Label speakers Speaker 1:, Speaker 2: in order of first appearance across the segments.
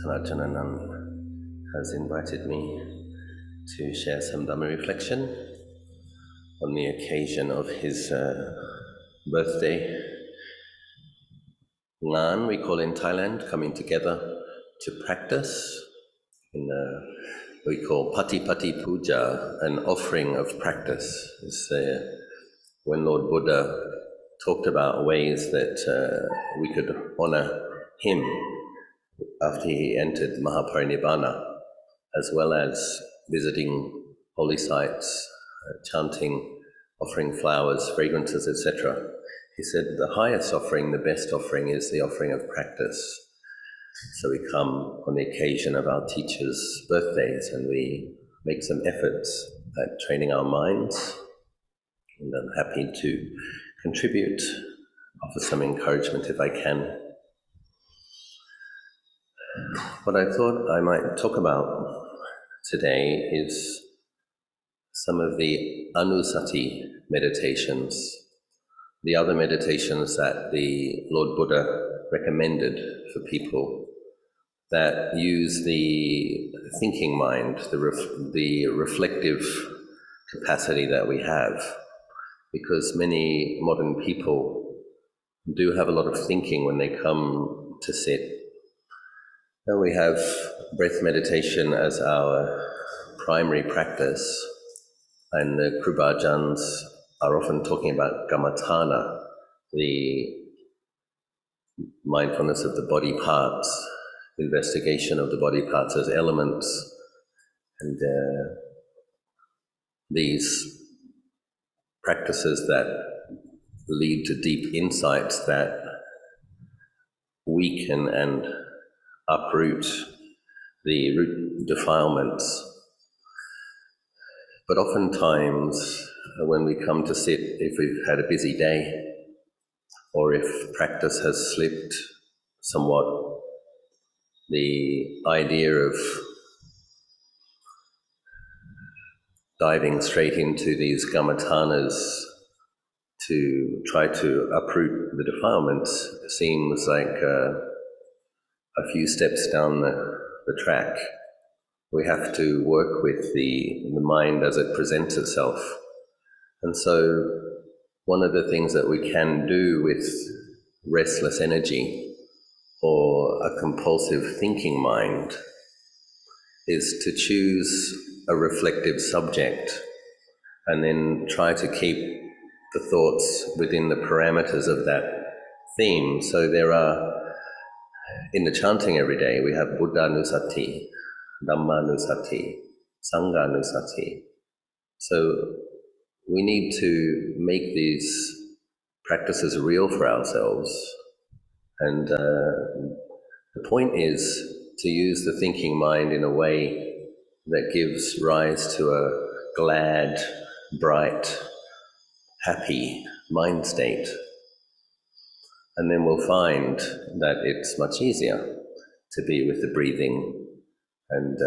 Speaker 1: Tan Ajahn Anan has invited me to share some Dhamma reflection on the occasion of his birthday. Anan, we call in Thailand, coming together to practice in we call Pati Pati Puja, an offering of practice. It's when Lord Buddha talked about ways that we could honor him after he entered Mahaparinibbana, as well as visiting holy sites, chanting, offering flowers, fragrances, etc. He said the highest offering, the best offering, is the offering of practice. So we come on the occasion of our teachers' birthdays and we make some efforts at training our minds, and I'm happy to contribute, offer some encouragement if I can. What I thought I might talk about today is some of the Anusati meditations, the other meditations that the Lord Buddha recommended for people that use the thinking mind, the reflective capacity that we have, because many modern people do have a lot of thinking when they come to sit. And we have breath meditation as our primary practice, and the Krubajans are often talking about Gamatana, the mindfulness of the body parts, investigation of the body parts as elements, and these practices that lead to deep insights that weaken and uproot the root defilements. But oftentimes, when we come to sit, if we've had a busy day, or if practice has slipped somewhat, the idea of diving straight into these gamatanas to try to uproot the defilements seems like a few steps down the track. We have to work with the mind as it presents itself. And so one of the things that we can do with restless energy or a compulsive thinking mind is to choose a reflective subject and then try to keep the thoughts within the parameters of that theme. So there are, in the chanting every day, we have Buddha Nusati, Dhamma Nusati, Sangha Nusati. So we need to make these practices real for ourselves. And the point is to use the thinking mind in a way that gives rise to a glad, bright, happy mind state. And then we'll find that it's much easier to be with the breathing, and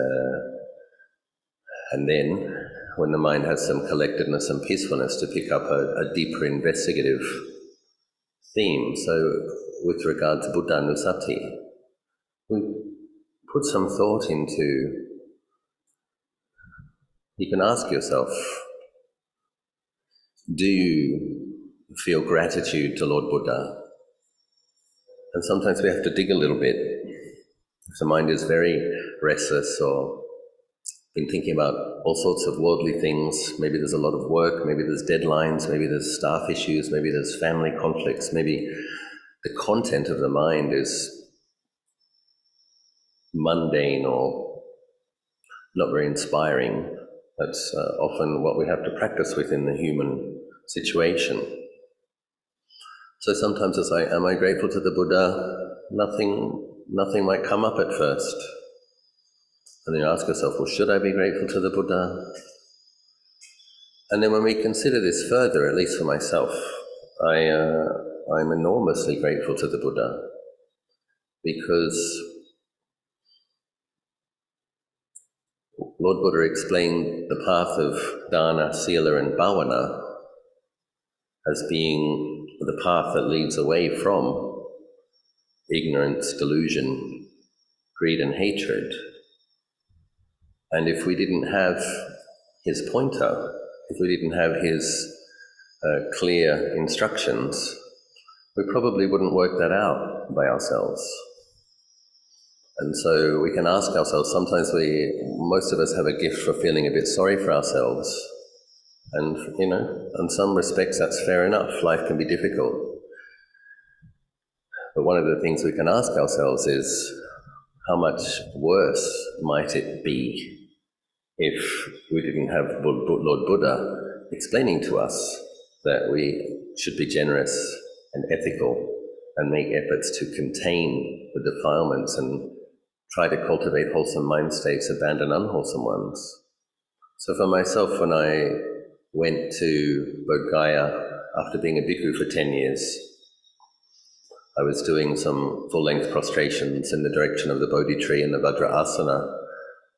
Speaker 1: then when the mind has some collectedness and peacefulness, to pick up a deeper investigative theme. So with regard to Buddha Nusati, we put some thought into, you can ask yourself, do you feel gratitude to Lord Buddha? And sometimes we have to dig a little bit. If the mind is very restless or been thinking about all sorts of worldly things, maybe there's a lot of work, maybe there's deadlines, maybe there's staff issues, maybe there's family conflicts, maybe the content of the mind is mundane or not very inspiring. That's often what we have to practice within the human situation. So sometimes it's like, am I grateful to the Buddha? Nothing might come up at first. And then you ask yourself, well, should I be grateful to the Buddha? And then when we consider this further, at least for myself, I'm enormously grateful to the Buddha, because Lord Buddha explained the path of dana, sila and bhavana as being the path that leads away from ignorance, delusion, greed and hatred. And if we didn't have his pointer, if we didn't have his clear instructions, we probably wouldn't work that out by ourselves. And so we can ask ourselves, sometimes most of us have a gift for feeling a bit sorry for ourselves. And, in some respects that's fair enough. Life can be difficult. But one of the things we can ask ourselves is, how much worse might it be if we didn't have Lord Buddha explaining to us that we should be generous and ethical and make efforts to contain the defilements and try to cultivate wholesome mind states, abandon unwholesome ones. So for myself, when I went to Bodh Gaya after being a bhikkhu for 10 years, I was doing some full-length prostrations in the direction of the Bodhi tree and the Vajra Asana,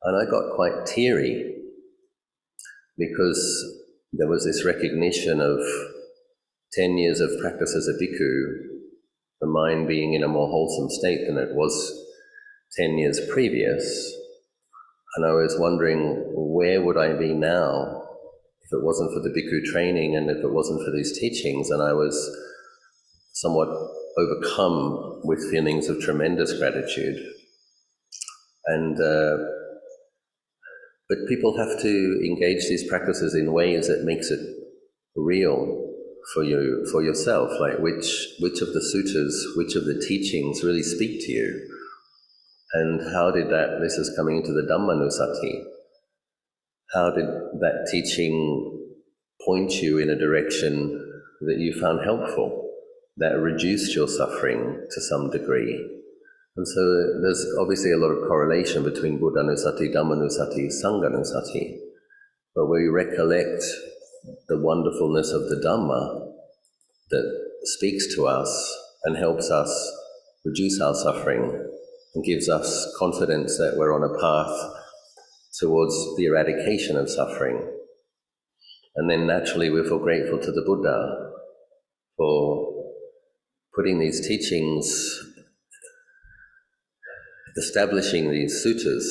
Speaker 1: and I got quite teary because there was this recognition of 10 years of practice as a bhikkhu, the mind being in a more wholesome state than it was 10 years previous, and I was wondering, where would I be now if it wasn't for the bhikkhu training and if it wasn't for these teachings? And I was somewhat overcome with feelings of tremendous gratitude. And but people have to engage these practices in ways that makes it real for you, for yourself, like which of the suttas, which of the teachings really speak to you. And how did this is coming into the Dhammanusati, how did that teaching point you in a direction that you found helpful, that reduced your suffering to some degree? And so there's obviously a lot of correlation between Buddhanusati, Dhammanusati, Sanghanusati, but we recollect the wonderfulness of the Dhamma that speaks to us and helps us reduce our suffering and gives us confidence that we're on a path towards the eradication of suffering. And then naturally we feel grateful to the Buddha for putting these teachings, establishing these suttas,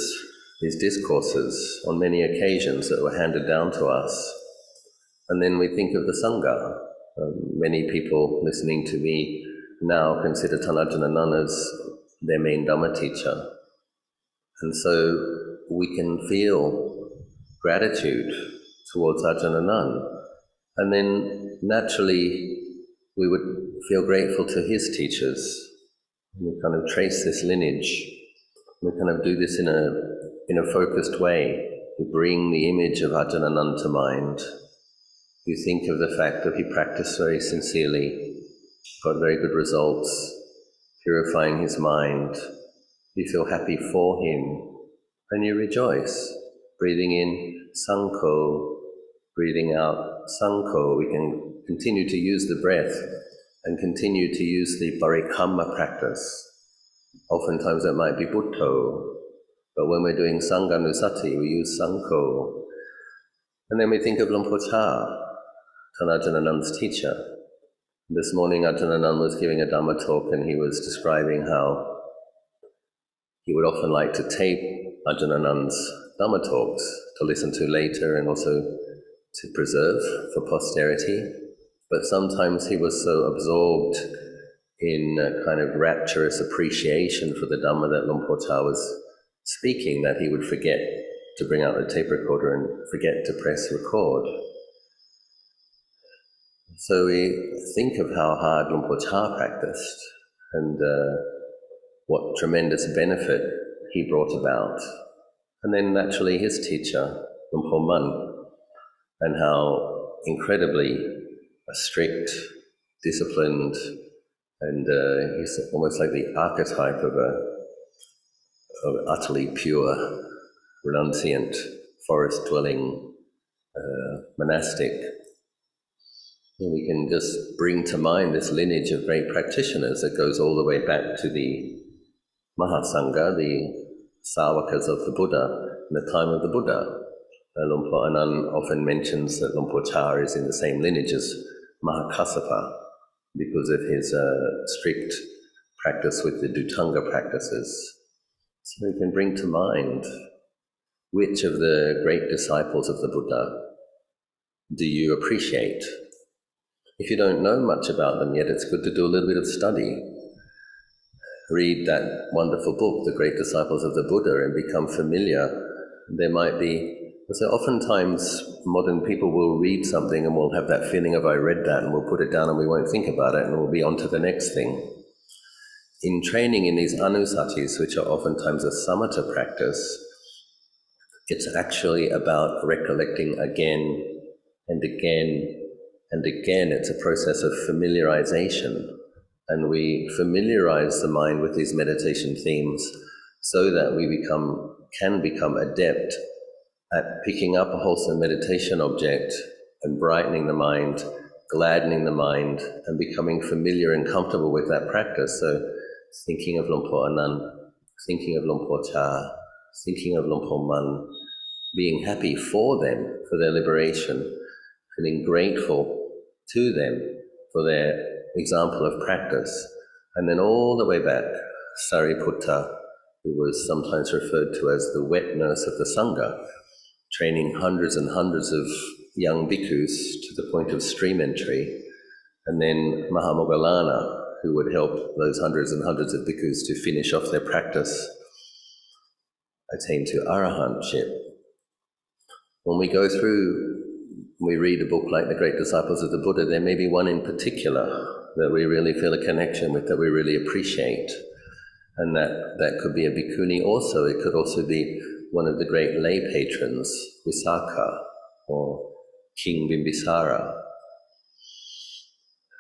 Speaker 1: these discourses on many occasions that were handed down to us. And then we think of the Sangha. Many people listening to me now consider Tan Ajahn Achalo as their main Dhamma teacher. And so we can feel gratitude towards Ajahn Anan. And then naturally we would feel grateful to his teachers. We kind of trace this lineage. We kind of do this in a focused way. We bring the image of Ajahn Anan to mind. You think of the fact that he practiced very sincerely, got very good results, purifying his mind. You feel happy for him, and you rejoice. Breathing in Sankho, breathing out Sankho. We can continue to use the breath and continue to use the Parikamma practice. Oftentimes that might be Buddho, but when we're doing Sanghanusati, we use Sankho. And then we think of Luang Por Chah, Tan Ajahn Anand's teacher. This morning Ajahn Anan was giving a Dhamma talk, and he was describing how he would often like to tape Ajahn Anand's Dhamma talks to listen to later and also to preserve for posterity. But sometimes he was so absorbed in a kind of rapturous appreciation for the Dhamma that Luang Por Chah was speaking that he would forget to bring out the tape recorder and forget to press record. So we think of how hard Luang Por Chah practiced and what tremendous benefit he brought about. And then naturally his teacher, Luang Por Mun, and how incredibly strict, disciplined, and he's almost like the archetype of an utterly pure, renunciant, forest-dwelling monastic. And we can just bring to mind this lineage of great practitioners that goes all the way back to the Mahasangha, the Savakas of the Buddha, in the time of the Buddha. Luang Por Anan often mentions that Luang Por Chah is in the same lineage as Mahakassapa because of his strict practice with the Dhutanga practices. So we can bring to mind, which of the great disciples of the Buddha do you appreciate? If you don't know much about them yet, it's good to do a little bit of study. Read that wonderful book, The Great Disciples of the Buddha, and become familiar. There might be, so oftentimes modern people will read something and we'll have that feeling of I read that, and we'll put it down and we won't think about it and we'll be on to the next thing. In training in these anusatis, which are oftentimes a samatha practice, it's actually about recollecting again and again and again. It's a process of familiarization, and we familiarize the mind with these meditation themes so that we can become adept at picking up a wholesome meditation object and brightening the mind, gladdening the mind, and becoming familiar and comfortable with that practice. So thinking of Luang Por Anan, thinking of Luang Por Cha, thinking of Luang Por Man, being happy for them, for their liberation, feeling grateful to them for their example of practice. And then all the way back, Sariputta, who was sometimes referred to as the wet nurse of the Sangha, training hundreds and hundreds of young bhikkhus to the point of stream entry, and then Mahamoggallana, who would help those hundreds and hundreds of bhikkhus to finish off their practice, attain to arahantship. When we go through, we read a book like The Great Disciples of the Buddha, there may be one in particular that we really feel a connection with, that we really appreciate. And that could be a bhikkhuni also. It could also be one of the great lay patrons, Visakha or King Bimbisara.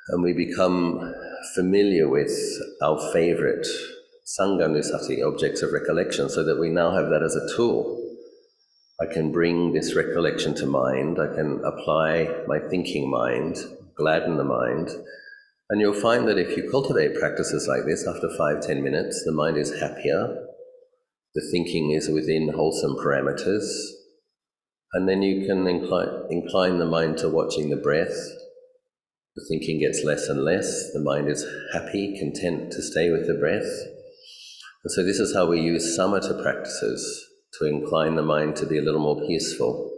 Speaker 1: And we become familiar with our favorite Sangha-nusati, objects of recollection, so that we now have that as a tool. I can bring this recollection to mind, I can apply my thinking mind, gladden the mind, and you'll find that if you cultivate practices like this, after 5-10 minutes, the mind is happier, the thinking is within wholesome parameters, and then you can incline the mind to watching the breath. The thinking gets less and less, the mind is happy, content to stay with the breath. And so this is how we use samatha practices, to incline the mind to be a little more peaceful,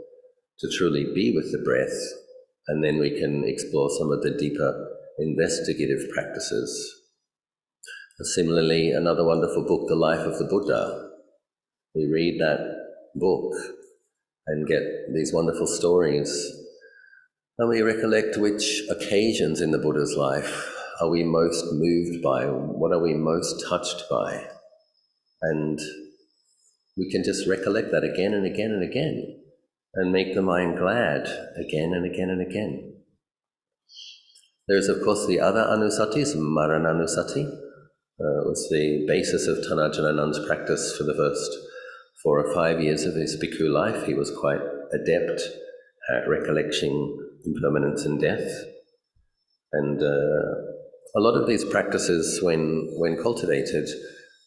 Speaker 1: to truly be with the breath, and then we can explore some of the deeper investigative practices. Similarly, another wonderful book, The Life of the Buddha. We read that book and get these wonderful stories, and we recollect which occasions in the Buddha's life are we most moved by, what are we most touched by, and we can just recollect that again and again and again, and make the mind glad again and again and again. There's, of course, the other anusatis, Marananusati. Was the basis of Tan Ajahn Achalo's practice for the first 4 or 5 years of his bhikkhu life. He was quite adept at recollecting impermanence and death. And a lot of these practices, when cultivated,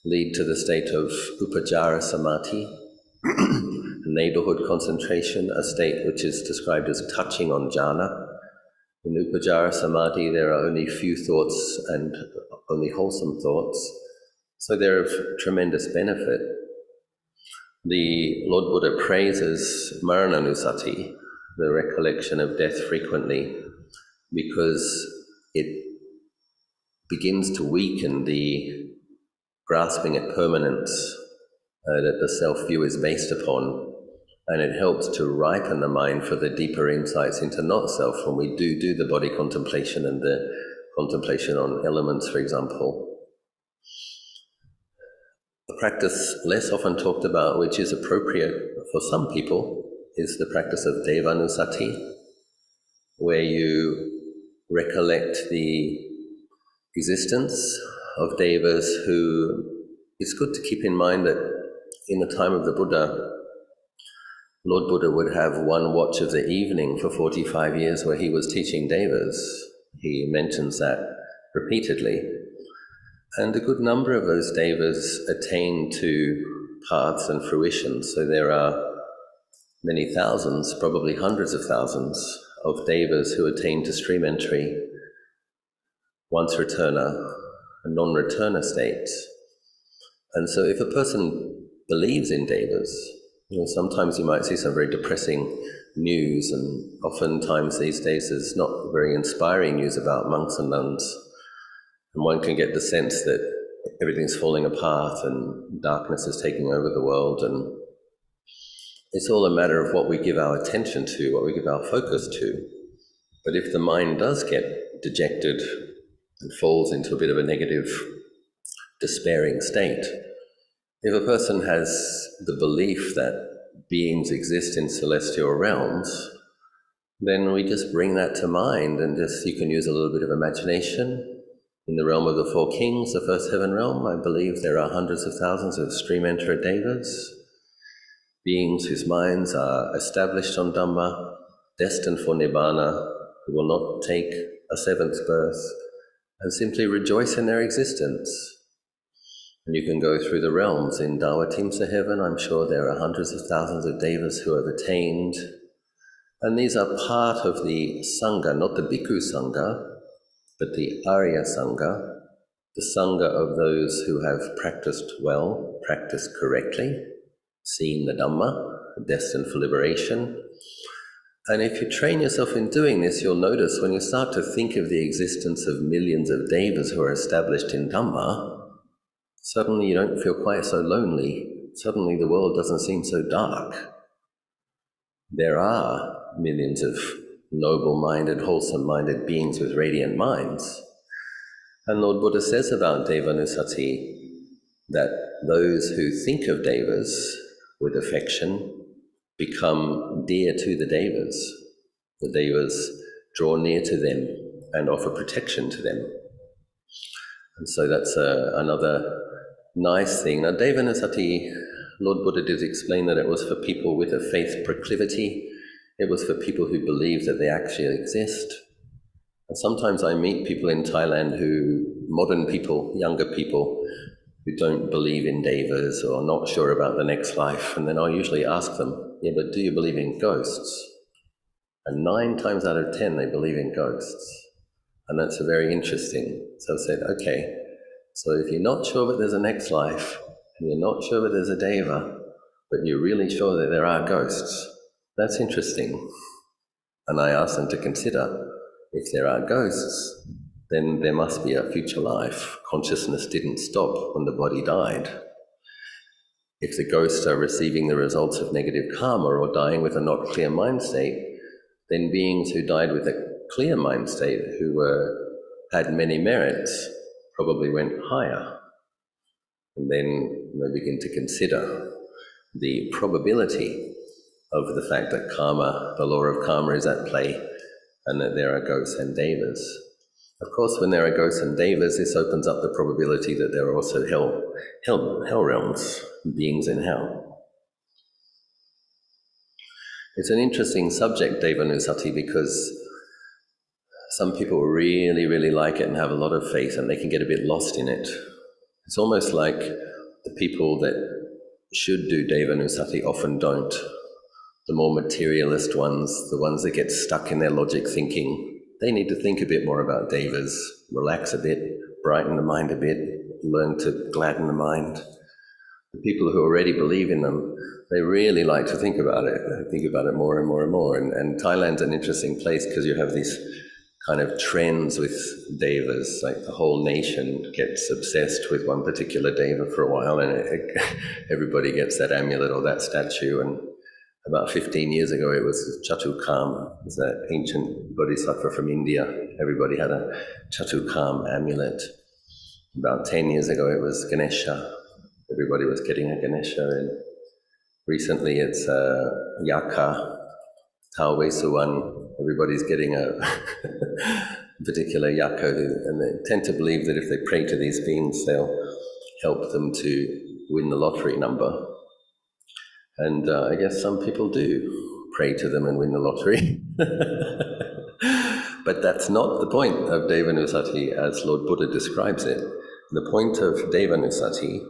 Speaker 1: lead to the state of upajjhara samadhi, neighborhood concentration, a state which is described as touching on jhana. In upajjhara samadhi, there are only few thoughts and only wholesome thoughts, so they're of tremendous benefit. The Lord Buddha praises Marananusati, the recollection of death frequently, because it begins to weaken the grasping at permanence that the self-view is based upon, and it helps to ripen the mind for the deeper insights into not-self when we do the body contemplation and the contemplation on elements, for example. A practice less often talked about, which is appropriate for some people, is the practice of Devanusati, where you recollect the existence of devas who... It's good to keep in mind that in the time of the Buddha, Lord Buddha would have one watch of the evening for 45 years where he was teaching devas. He mentions that repeatedly. And a good number of those devas attained to paths and fruition. So there are many thousands, probably hundreds of thousands, of devas who attain to stream entry, once returner, and non-returner states. And so if a person believes in devas, sometimes you might see some very depressing news, and oftentimes these days there's not very inspiring news about monks and nuns, and one can get the sense that everything's falling apart and darkness is taking over the world, and it's all a matter of what we give our attention to, what we give our focus to. But if the mind does get dejected and falls into a bit of a negative, despairing state, if a person has the belief that beings exist in celestial realms, then we just bring that to mind, and you can use a little bit of imagination. In the realm of the four kings, the first heaven realm, I believe there are hundreds of thousands of stream enterer devas, beings whose minds are established on Dhamma, destined for Nibbana, who will not take a seventh birth, and simply rejoice in their existence. And you can go through the realms. In Dawatimsa heaven, I'm sure there are hundreds of thousands of devas who have attained, and these are part of the Sangha, not the Bhikkhu Sangha, but the Arya Sangha, the Sangha of those who have practiced well, practiced correctly, seen the Dhamma, destined for liberation. And if you train yourself in doing this, you'll notice when you start to think of the existence of millions of devas who are established in Dhamma, suddenly you don't feel quite so lonely. Suddenly the world doesn't seem so dark. There are millions of noble-minded, wholesome-minded beings with radiant minds. And Lord Buddha says about Devanusati that those who think of devas with affection become dear to the devas. The devas draw near to them and offer protection to them. And so that's another nice thing. Now, Devanusati, Lord Buddha did explain that it was for people with a faith proclivity. It was for people who believe that they actually exist. And sometimes I meet people in Thailand modern people, younger people, who don't believe in devas or are not sure about the next life. And then I'll usually ask them, yeah, but do you believe in ghosts? And 9 times out of 10, they believe in ghosts. And that's very interesting. So I said, okay, so if you're not sure that there's a next life, and you're not sure that there's a deva, but you're really sure that there are ghosts, that's interesting. And I asked them to consider, if there are ghosts, then there must be a future life. Consciousness didn't stop when the body died. If the ghosts are receiving the results of negative karma or dying with a not clear mind state, then beings who died with a clear mind state, who had many merits, probably went higher. And then we begin to consider the probability of the fact that karma, the law of karma, is at play, and that there are ghosts and devas. Of course, when there are ghosts and devas, this opens up the probability that there are also hell realms, beings in hell. It's an interesting subject, Devanusati, because some people really, really like it and have a lot of faith, and they can get a bit lost in it. It's almost like the people that should do Devanusati often don't. The more materialist ones, the ones that get stuck in their logic thinking, they need to think a bit more about devas, relax a bit, brighten the mind a bit, learn to gladden the mind. The people who already believe in them, they really like to think about it. They think about it more and more and more. And Thailand's an interesting place because you have these kind of trends with devas, like the whole nation gets obsessed with one particular deva for a while, and everybody gets that amulet or that statue. And about 15 years ago, it was Chatukam, it was that ancient bodhisattva from India. Everybody had a Chatukam amulet. About 10 years ago, it was Ganesha. Everybody was getting a Ganesha. And recently, it's Yaka, Tawesuwan. Everybody's getting a particular Yaka, and they tend to believe that if they pray to these beings, they'll help them to win the lottery number. And I guess some people do pray to them and win the lottery. But that's not the point of Devanusati as Lord Buddha describes it. The point of Devanusati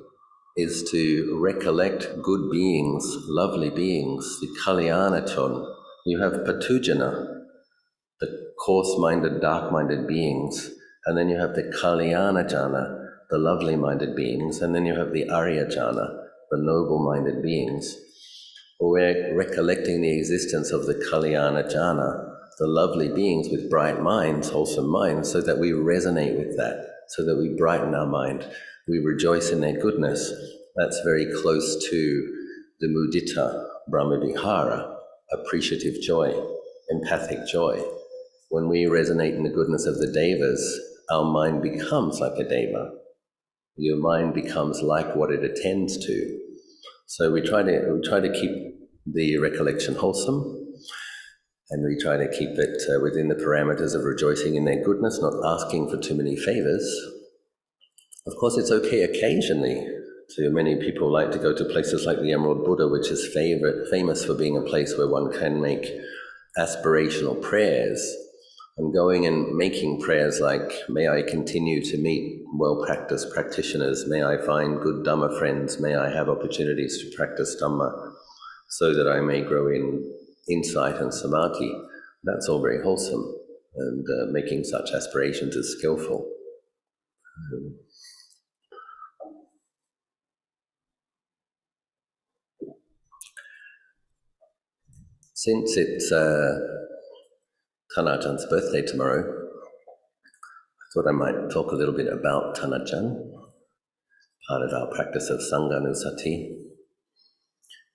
Speaker 1: is to recollect good beings, lovely beings, the Kalyanachon. You have Patujana, the coarse-minded, dark-minded beings, and then you have the Kalyanajana, the lovely-minded beings, and then you have the Arya Jhana, the noble-minded beings. We're recollecting the existence of the Kalyana Jhana, the lovely beings with bright minds, wholesome minds, so that we resonate with that, so that we brighten our mind, we rejoice in their goodness. That's very close to the mudita, brahmavihara, appreciative joy, empathic joy. When we resonate in the goodness of the devas, our mind becomes like a deva. Your mind becomes like what it attends to. So we try to keep the recollection wholesome, and we try to keep it within the parameters of rejoicing in their goodness, not asking for too many favors. Of course, it's okay occasionally. Many people like to go to places like the Emerald Buddha, which is famous for being a place where one can make aspirational prayers. And going and making prayers like, may I continue to meet well-practiced practitioners, may I find good Dhamma friends, may I have opportunities to practice Dhamma so that I may grow in insight and samadhi. That's all very wholesome, and making such aspirations is skillful. Since it's Tan Ajahn birthday tomorrow, I thought I might talk a little bit about Tan Ajahn, part of our practice of Sanghanussati.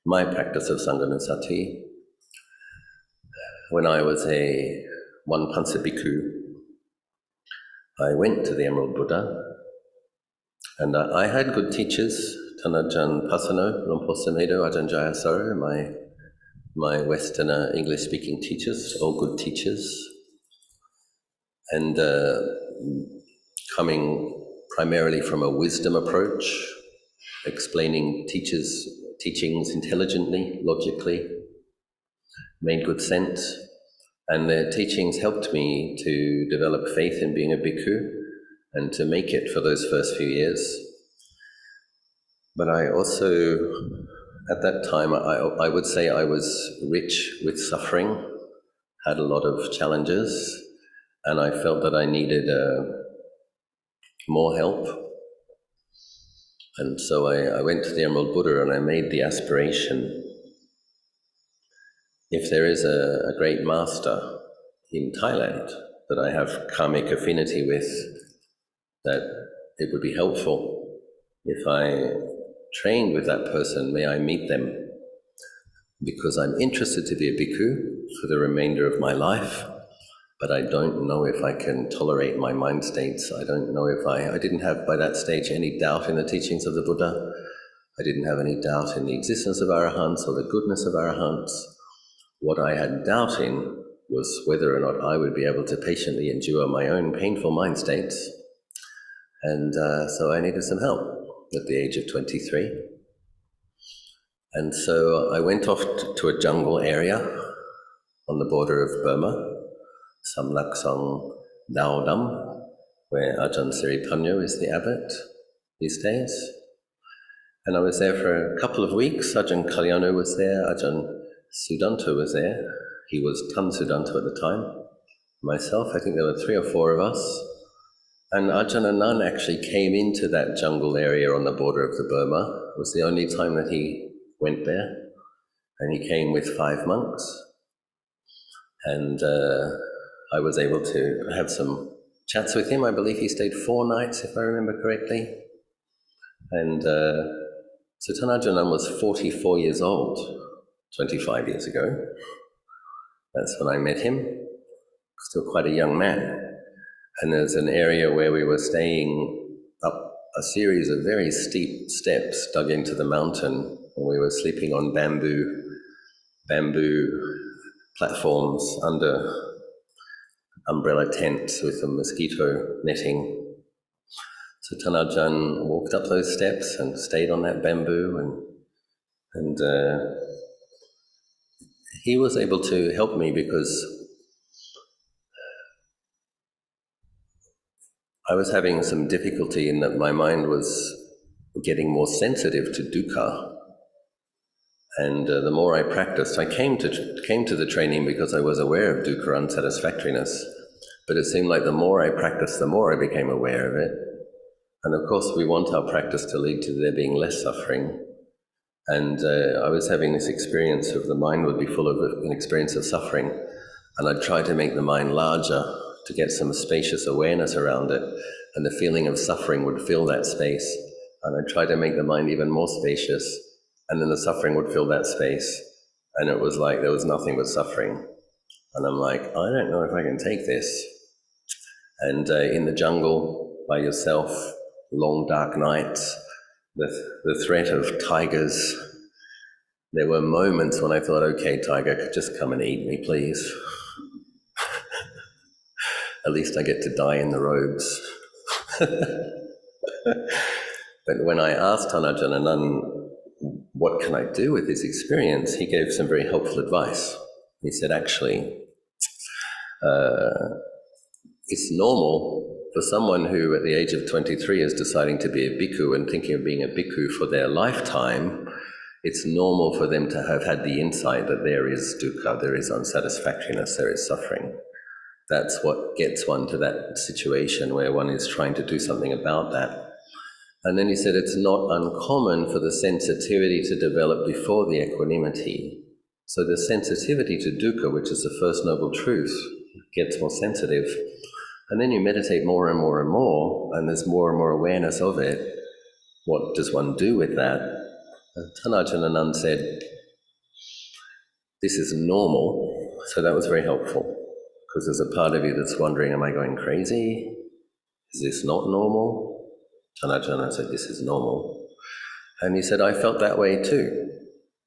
Speaker 1: My practice of Sanghanussati, when I was a one-pansa bhikkhu, I went to the Emerald Buddha, and I had good teachers, Tan Ajahn Pasano, Lumpur Samedo, Ajahn Jayasaro, my Western English-speaking teachers, all good teachers, and coming primarily from a wisdom approach, explaining teachings intelligently, logically, made good sense, and their teachings helped me to develop faith in being a bhikkhu and to make it for those first few years. But I also, at that time, I would say I was rich with suffering, had a lot of challenges, and I felt that I needed more help. And so I went to the Emerald Buddha and I made the aspiration, if there is a great master in Thailand that I have karmic affinity with, that it would be helpful if I trained with that person, may I meet them, because I'm interested to be a bhikkhu for the remainder of my life, but I don't know if I can tolerate my mind states. I don't know if I didn't have by that stage any doubt in the teachings of the Buddha. I didn't have any doubt in the existence of arahants or the goodness of arahants. What I had doubt in was whether or not I would be able to patiently endure my own painful mind states. And so I needed some help at the age of 23. And so I went off to a jungle area on the border of Burma, Samlaksong Daodam, where Ajahn Siripanyo is the abbot these days. And I was there for a couple of weeks. Ajahn Kalyano was there, Ajahn Sudanto was there. He was Tan Sudanto at the time. Myself, I think there were 3 or 4 of us. And Ajahn Anan actually came into that jungle area on the border of the Burma. It was the only time that he went there. And he came with 5 monks. And I was able to have some chats with him. I believe he stayed 4 nights, if I remember correctly. And so Tan Ajahn was 44 years old, 25 years ago. That's when I met him, still quite a young man. And there's an area where we were staying up a series of very steep steps dug into the mountain, and we were sleeping on bamboo platforms under umbrella tents with a mosquito netting. So Tan Ajahn walked up those steps and stayed on that bamboo, and he was able to help me because I was having some difficulty in that my mind was getting more sensitive to dukkha. And the more I practiced, I came to the training because I was aware of dukkha unsatisfactoriness. But it seemed like the more I practiced, the more I became aware of it. And of course, we want our practice to lead to there being less suffering. And I was having this experience of the mind would be full of an experience of suffering, and I'd try to make the mind larger to get some spacious awareness around it, and the feeling of suffering would fill that space. And I'd try to make the mind even more spacious, and then the suffering would fill that space, and it was like there was nothing but suffering. And I'm like, I don't know if I can take this. And in the jungle, by yourself, long dark nights, the threat of tigers, there were moments when I thought, okay, tiger, just come and eat me, please. At least I get to die in the robes. But when I asked Tan Ajahn Anan, what can I do with this experience, he gave some very helpful advice. He said, actually, it's normal for someone who at the age of 23 is deciding to be a bhikkhu and thinking of being a bhikkhu for their lifetime, it's normal for them to have had the insight that there is dukkha, there is unsatisfactoriness, there is suffering. That's what gets one to that situation where one is trying to do something about that. And then he said it's not uncommon for the sensitivity to develop before the equanimity. So the sensitivity to dukkha, which is the first noble truth, gets more sensitive. And then you meditate more and more and more, and there's more and more awareness of it. What does one do with that? Tan Ajahn Anan said, this is normal, so that was very helpful, because there's a part of you that's wondering, am I going crazy? Is this not normal? Tan Ajahn Anan said, this is normal. And he said, I felt that way too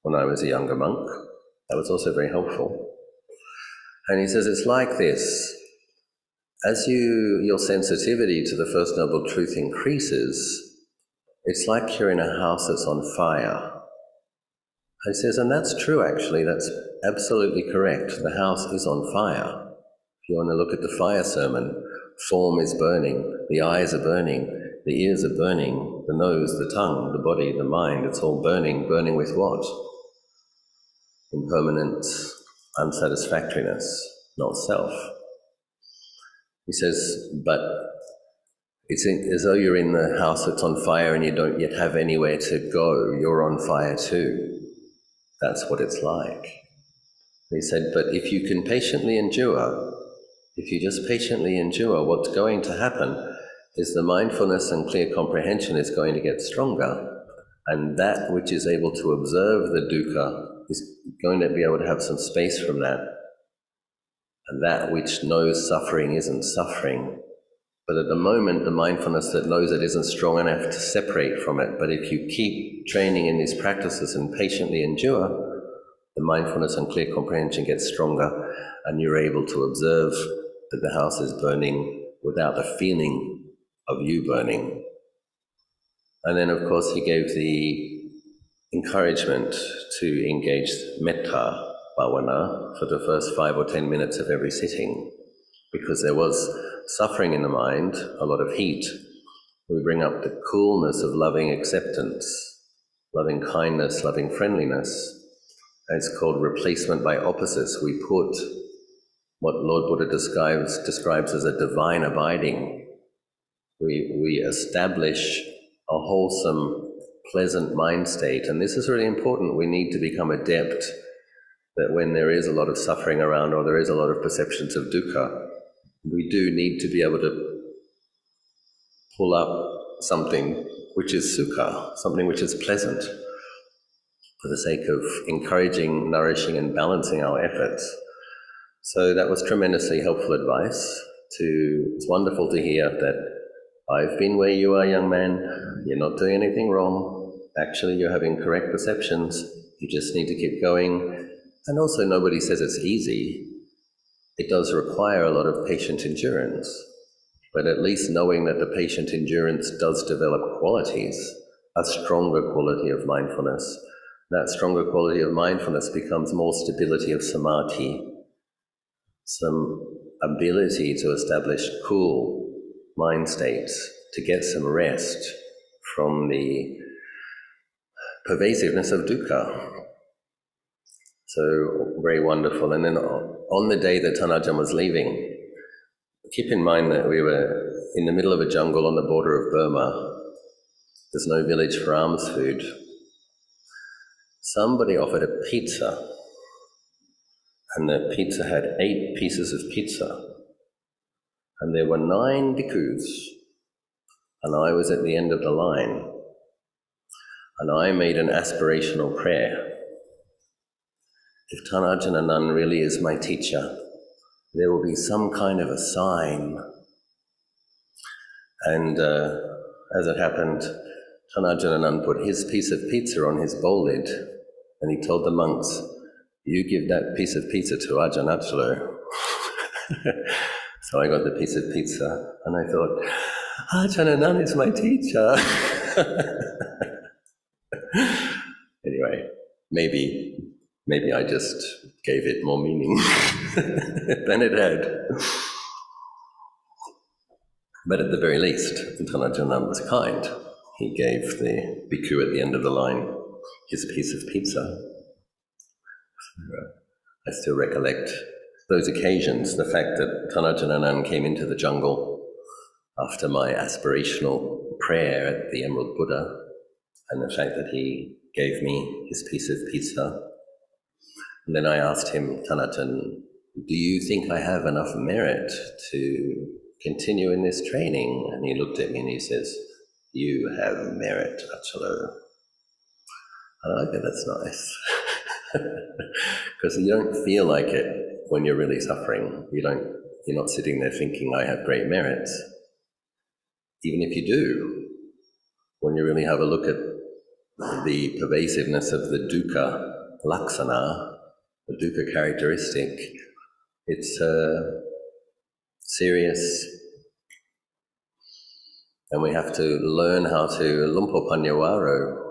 Speaker 1: when I was a younger monk. That was also very helpful. And he says, it's like this. As your sensitivity to the First Noble Truth increases, it's like you're in a house that's on fire. He says, and that's true actually, that's absolutely correct. The house is on fire. If you want to look at the fire sermon, form is burning, the eyes are burning, the ears are burning, the nose, the tongue, the body, the mind, it's all burning. Burning with what? Impermanence, unsatisfactoriness, not self. He says, but it's as though you're in the house that's on fire and you don't yet have anywhere to go. You're on fire too. That's what it's like. He said, but if you can patiently endure, if you just patiently endure, what's going to happen is the mindfulness and clear comprehension is going to get stronger, and that which is able to observe the dukkha is going to be able to have some space from that. And that which knows suffering isn't suffering. But at the moment, the mindfulness that knows it isn't strong enough to separate from it. But if you keep training in these practices and patiently endure, the mindfulness and clear comprehension gets stronger, and you're able to observe that the house is burning without the feeling of you burning. And then, of course, he gave the encouragement to engage metta bhavana for the first 5 or 10 minutes of every sitting, because there was suffering in the mind, a lot of heat. We bring up the coolness of loving acceptance, loving kindness, loving friendliness. And it's called replacement by opposites. We put what Lord Buddha describes as a divine abiding. We establish a wholesome, pleasant mind state. And this is really important. We need to become adept that when there is a lot of suffering around or there is a lot of perceptions of dukkha, we do need to be able to pull up something which is sukha, something which is pleasant, for the sake of encouraging, nourishing, and balancing our efforts. So that was tremendously helpful advice. It's wonderful to hear that I've been where you are, young man. You're not doing anything wrong. Actually, you're having correct perceptions. You just need to keep going. And also, nobody says it's easy. It does require a lot of patient endurance. But at least knowing that the patient endurance does develop qualities, a stronger quality of mindfulness. That stronger quality of mindfulness becomes more stability of samadhi, some ability to establish cool mind states, to get some rest from the pervasiveness of dukkha. So, very wonderful. And then on the day that Tan Ajahn was leaving, keep in mind that we were in the middle of a jungle on the border of Burma. There's no village for alms food. Somebody offered a pizza, and the pizza had 8 pieces of pizza, and there were 9 bhikkhus, and I was at the end of the line, and I made an aspirational prayer. If Tan Ajahn Anan really is my teacher, there will be some kind of a sign. And as it happened, Tan Ajahn Anan put his piece of pizza on his bowl lid, and he told the monks, "You give that piece of pizza to Ajahn Achalo." So I got the piece of pizza, and I thought, Ajahn Anan is my teacher. Anyway, maybe I just gave it more meaning than it had. But at the very least, Tan Ajahn Anan was kind. He gave the bhikkhu at the end of the line his piece of pizza. I still recollect those occasions, the fact that Tan Ajahn Anan came into the jungle after my aspirational prayer at the Emerald Buddha, and the fact that he gave me his piece of pizza. And then I asked him, Tan Ajahn, do you think I have enough merit to continue in this training? And he looked at me and he says, "You have merit, Achalo." And I think that's nice. Because you don't feel like it when you're really suffering. You're not sitting there thinking, I have great merits. Even if you do, when you really have a look at the pervasiveness of the dukkha laksana, the dukkha characteristic, it's serious. And we have to learn how to, Lumpo Panyawaro,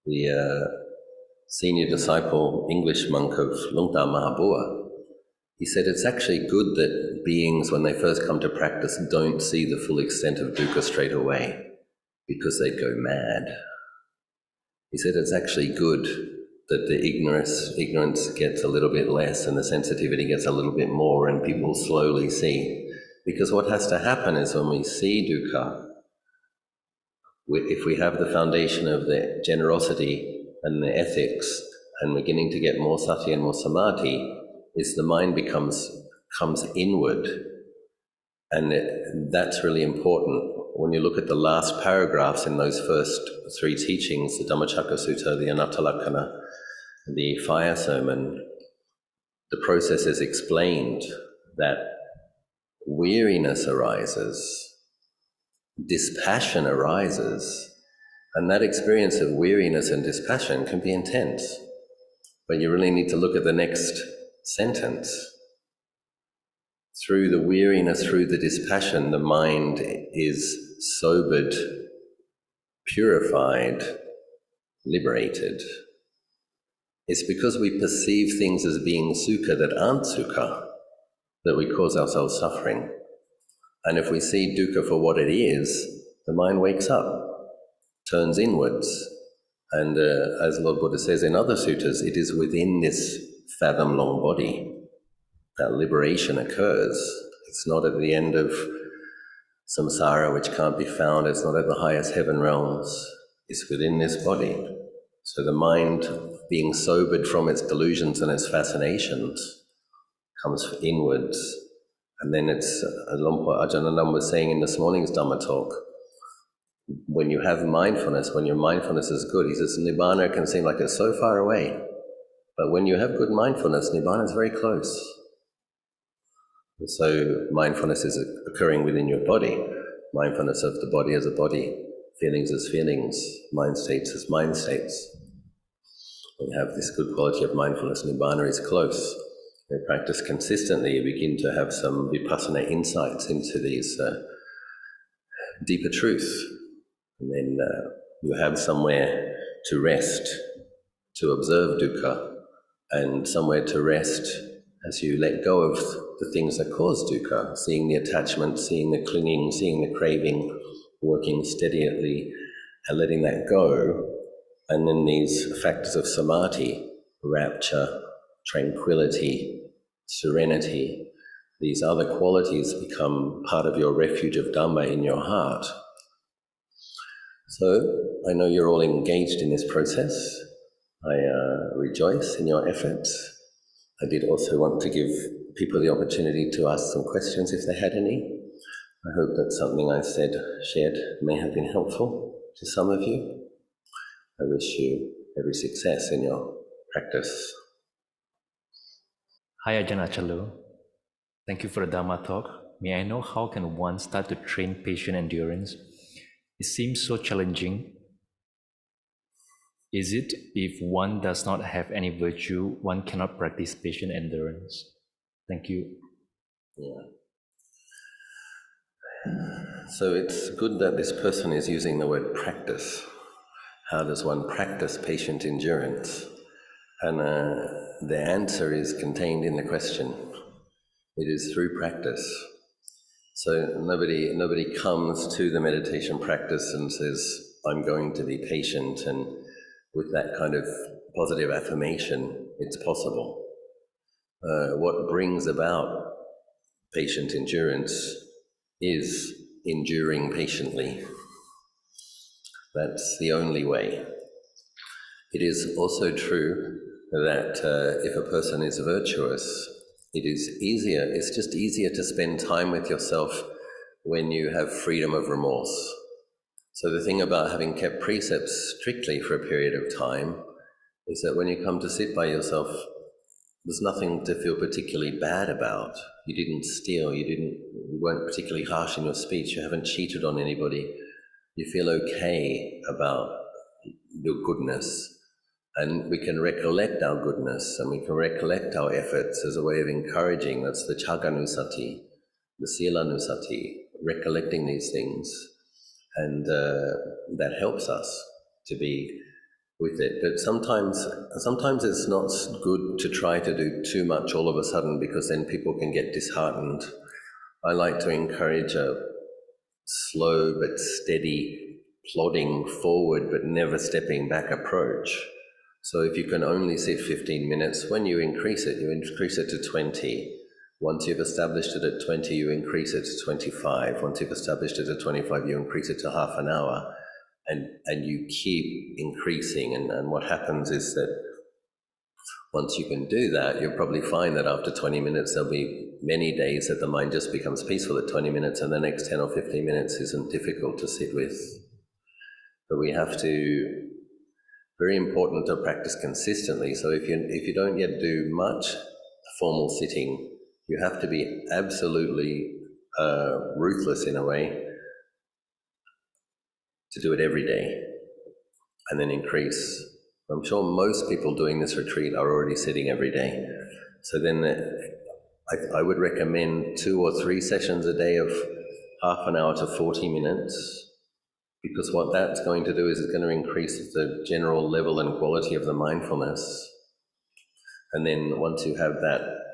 Speaker 1: the senior disciple English monk of Lungta Mahabua, he said it's actually good that beings, when they first come to practice, don't see the full extent of dukkha straight away, because they'd go mad. He said it's actually good that the ignorance gets a little bit less and the sensitivity gets a little bit more, and people slowly see. Because what has to happen is when we see dukkha, if we have the foundation of the generosity and the ethics, and beginning to get more sati and more samadhi, is the mind comes inward. And that's really important. When you look at the last paragraphs in those first 3 teachings, the Dhammacakka Sutta, the Anatta Lakkhana, the fire sermon, the process is explained that weariness arises, dispassion arises, and that experience of weariness and dispassion can be intense. But you really need to look at the next sentence. Through the weariness, through the dispassion, the mind is sobered, purified, liberated. It's because we perceive things as being sukha that aren't sukha that we cause ourselves suffering. And if we see dukkha for what it is, the mind wakes up, turns inwards. And as Lord Buddha says in other suttas, it is within this fathom-long body that liberation occurs. It's not at the end of samsara, which can't be found. It's not at the highest heaven realms. It's within this body. So the mind, being sobered from its delusions and its fascinations, comes inwards. And then it's, as Ajahn Anan was saying in this morning's Dhamma talk, when you have mindfulness, when your mindfulness is good, he says Nibbana can seem like it's so far away. But when you have good mindfulness, Nibbana is very close. And so mindfulness is occurring within your body. Mindfulness of the body as a body, feelings as feelings, mind states as mind states. When you have this good quality of mindfulness, Nibbana is close. You practice consistently, you begin to have some vipassana insights into these deeper truths. And then you have somewhere to rest, to observe dukkha, and somewhere to rest as you let go of the things that cause dukkha, seeing the attachment, seeing the clinging, seeing the craving, working steadily and letting that go. And then these factors of samadhi, rapture, tranquility, serenity, these other qualities become part of your refuge of Dhamma in your heart. So I know you're all engaged in this process. I rejoice in your efforts. I did also want to give people the opportunity to ask some questions if they had any. I hope that something I shared may have been helpful to some of you. I wish you every success in your practice.
Speaker 2: Hi Ajahn Achalo. Thank you for the Dhamma talk. May I know how can one start to train patient endurance? It seems so challenging. Is it if one does not have any virtue, one cannot practice patient endurance? Thank you.
Speaker 1: Yeah. So it's good that this person is using the word practice. How does one practice patient endurance? And the answer is contained in the question. It is through practice. So nobody comes to the meditation practice and says, I'm going to be patient, and with that kind of positive affirmation, it's possible. What brings about patient endurance is enduring patiently. That's the only way. It is also true that if a person is virtuous, it's just easier to spend time with yourself when you have freedom of remorse. So the thing about having kept precepts strictly for a period of time is that when you come to sit by yourself, there's nothing to feel particularly bad about. You didn't steal, you weren't particularly harsh in your speech, you haven't cheated on anybody. You feel okay about your goodness. And we can recollect our goodness and we can recollect our efforts as a way of encouraging. That's the Chaganusati, the Silanusati, recollecting these things. And that helps us to be with it. But sometimes it's not good to try to do too much all of a sudden, because then people can get disheartened. I like to encourage a slow but steady plodding forward but never stepping back approach. So if you can only sit 15 minutes, when you increase it to 20. Once you've established it at 20, you increase it to 25. Once you've established it at 25, you increase it to half an hour. And you keep increasing. And what happens is that once you can do that, you'll probably find that after 20 minutes, there'll be many days that the mind just becomes peaceful at 20 minutes, and the next 10 or 15 minutes isn't difficult to sit with. But we have to, very important to practice consistently. So if you don't yet do much formal sitting, you have to be absolutely ruthless in a way to do it every day and then increase. I'm sure most people doing this retreat are already sitting every day. So then I would recommend 2 or 3 sessions a day of half an hour to 40 minutes, because what that's going to do is it's going to increase the general level and quality of the mindfulness. And then once you have that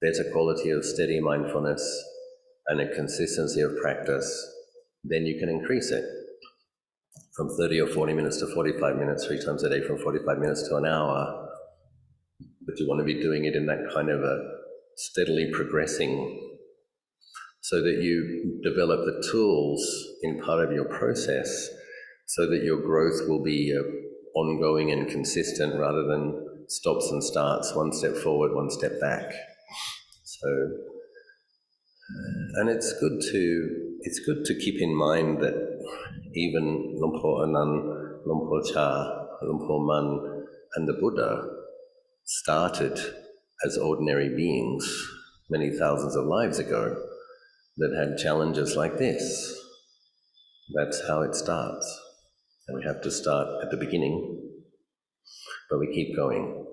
Speaker 1: better quality of steady mindfulness and a consistency of practice, then you can increase it from 30 or 40 minutes to 45 minutes, 3 times a day, from 45 minutes to an hour. But you want to be doing it in that kind of a steadily progressing, so that you develop the tools in part of your process so that your growth will be ongoing and consistent rather than stops and starts, 1 step forward, 1 step back. So, and it's good to keep in mind that even Lumpur Anan, Lumpur Cha, Lumpur Man, and the Buddha started as ordinary beings many thousands of lives ago that had challenges like this. That's how it starts. And we have to start at the beginning, but we keep going.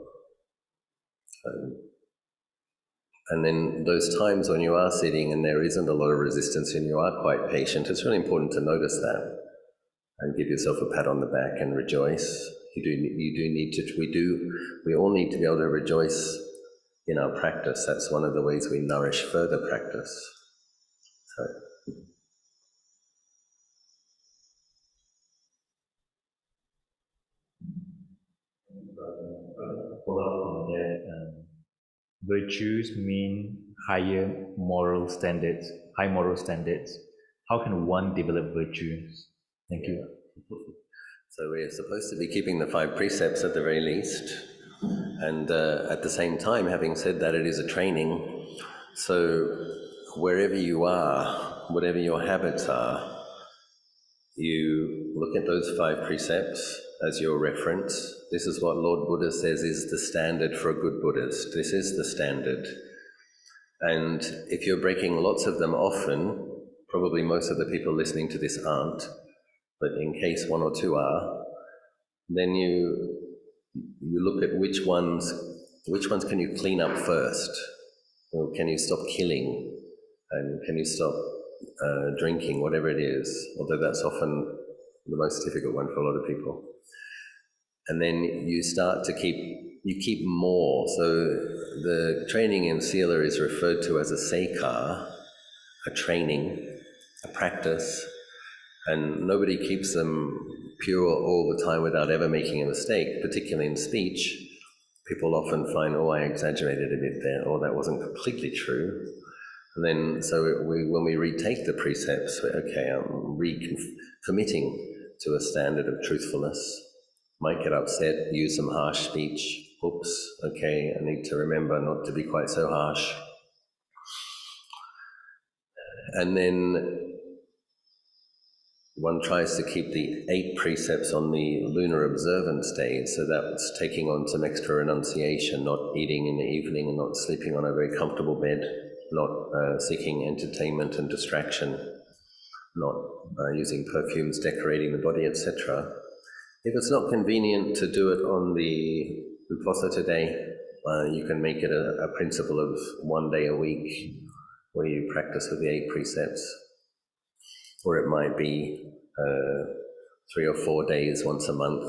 Speaker 1: And then those times when you are sitting and there isn't a lot of resistance and you are quite patient, it's really important to notice that and give yourself a pat on the back and rejoice. We all need to be able to rejoice in our practice. That's one of the ways we nourish further practice. So,
Speaker 2: Follow up on that. Virtues mean higher moral standards, high moral standards? How can one develop virtues? Thank you.
Speaker 1: So we're supposed to be keeping the 5 precepts at the very least, and at the same time, having said that, it is a training. So wherever you are, whatever your habits are, you look at those 5 precepts as your reference. This is what Lord Buddha says is the standard for a good Buddhist. This is the standard. And if you're breaking lots of them often, probably most of the people listening to this aren't, but in case 1 or 2 are, then you look at which ones can you clean up first? Or can you stop killing? And can you stop drinking, whatever it is, although that's often the most difficult one for a lot of people. And then you start to keep more. So the training in Sila is referred to as a sekar, a training, a practice, and nobody keeps them pure all the time without ever making a mistake, particularly in speech. People often find, oh, I exaggerated a bit there, or that wasn't completely true. And then, so when we retake the precepts, okay, I'm recommitting to a standard of truthfulness. Might get upset, use some harsh speech. Oops, okay, I need to remember not to be quite so harsh. And then one tries to keep the 8 precepts on the lunar observance days, so that's taking on some extra renunciation, not eating in the evening and not sleeping on a very comfortable bed, not seeking entertainment and distraction, not using perfumes, decorating the body, etc. If it's not convenient to do it on the Uposatha day, you can make it a principle of 1 day a week where you practice with the 8 precepts. Or it might be 3 or 4 days once a month.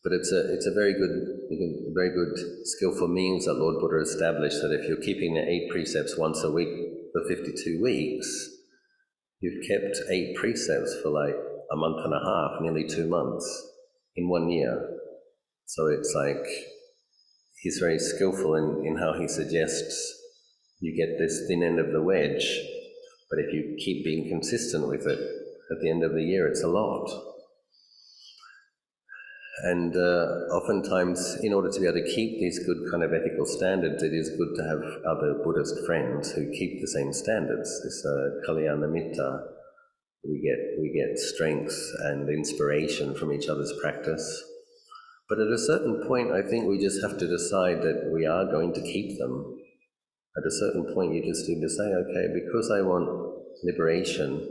Speaker 1: But it's a very good skillful means that Lord Buddha established, that if you're keeping the 8 precepts once a week for 52 weeks, you've kept 8 precepts for like a month and a half, nearly 2 months, in 1 year. So it's like, he's very skillful in how he suggests you get this thin end of the wedge, but if you keep being consistent with it, at the end of the year, it's a lot. And oftentimes, in order to be able to keep these good kind of ethical standards, it is good to have other Buddhist friends who keep the same standards. This Kalyana Mitta, we get strength and inspiration from each other's practice. But at a certain point, I think we just have to decide that we are going to keep them. At a certain point, you just need to say, okay, because I want liberation,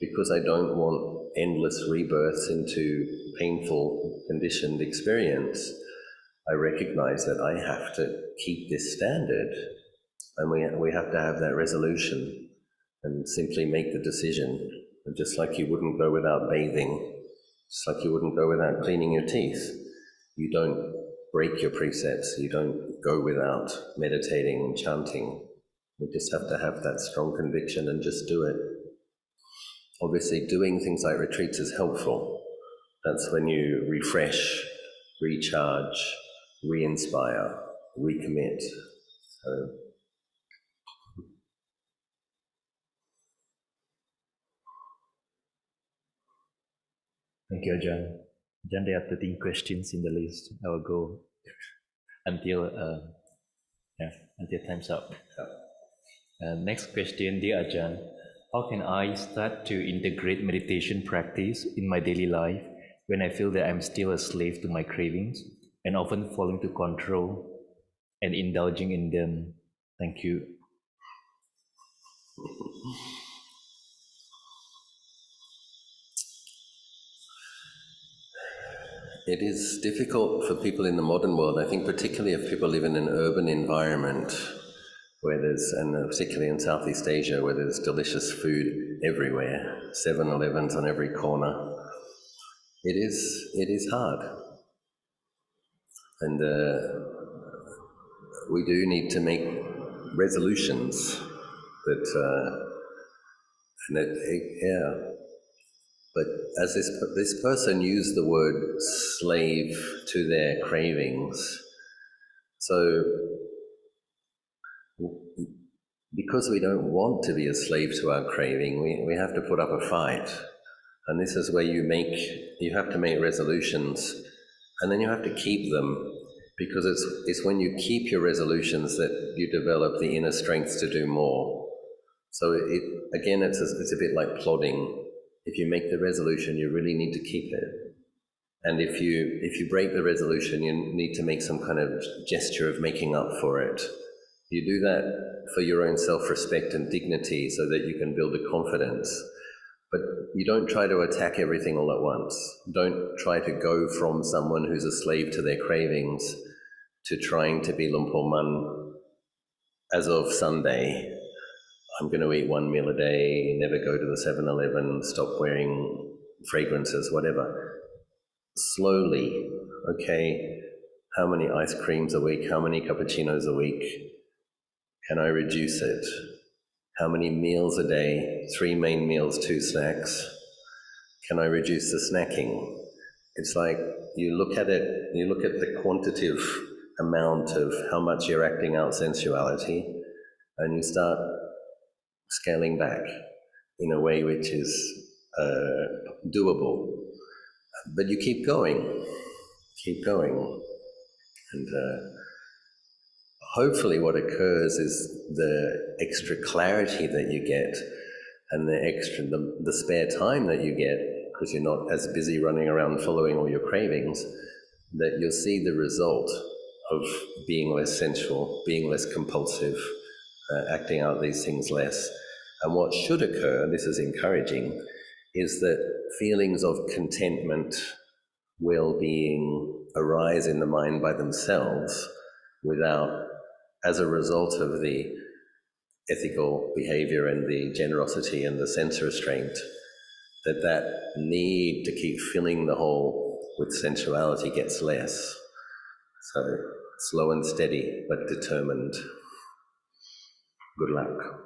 Speaker 1: because I don't want endless rebirths into painful, conditioned experience, I recognize that I have to keep this standard. And we have to have that resolution and simply make the decision. And just like you wouldn't go without bathing, just like you wouldn't go without cleaning your teeth, you don't break your precepts, you don't go without meditating and chanting. We just have to have that strong conviction and just do it. Obviously, doing things like retreats is helpful. That's when you refresh, recharge, re-inspire, recommit. So,
Speaker 2: Thank you, Ajahn. Ajahn, there are 13 questions in the list. I will go until time's up. Next question, dear Ajahn. How can I start to integrate meditation practice in my daily life when I feel that I'm still a slave to my cravings and often falling to control and indulging in them? Thank you.
Speaker 1: it is difficult for people in the modern world, I think particularly if people live in an urban environment where there's, and particularly in Southeast Asia, where there's delicious food everywhere, 7-Elevens on every corner. It is hard. And we do need to make resolutions that, but as this person used the word slave to their cravings, so because we don't want to be a slave to our craving, we have to put up a fight. And this is where you have to make resolutions, and then you have to keep them, because it's when you keep your resolutions that you develop the inner strength to do more. So it's a bit like plodding. If you make the resolution, you really need to keep it. And if you break the resolution, you need to make some kind of gesture of making up for it. You do that for your own self-respect and dignity so that you can build a confidence. But you don't try to attack everything all at once. Don't try to go from someone who's a slave to their cravings to trying to be Lumpur Man as of Sunday. I'm going to eat one meal a day, never go to the 7-Eleven, stop wearing fragrances, whatever. Slowly, okay, how many ice creams a week, how many cappuccinos a week? Can I reduce it? How many meals a day? 3 main meals, 2 snacks. Can I reduce the snacking? It's like you look at it, you look at the quantitative amount of how much you're acting out sensuality, and you start scaling back in a way which is doable. But you keep going, and hopefully what occurs is the extra clarity that you get and the spare time that you get, because you're not as busy running around following all your cravings, that you'll see the result of being less sensual, being less compulsive, acting out these things less. And what should occur, and this is encouraging, is that feelings of contentment, well-being arise in the mind by themselves without, as a result of the ethical behavior and the generosity and the sense restraint, that need to keep filling the hole with sensuality gets less. So slow and steady, but determined. Good luck.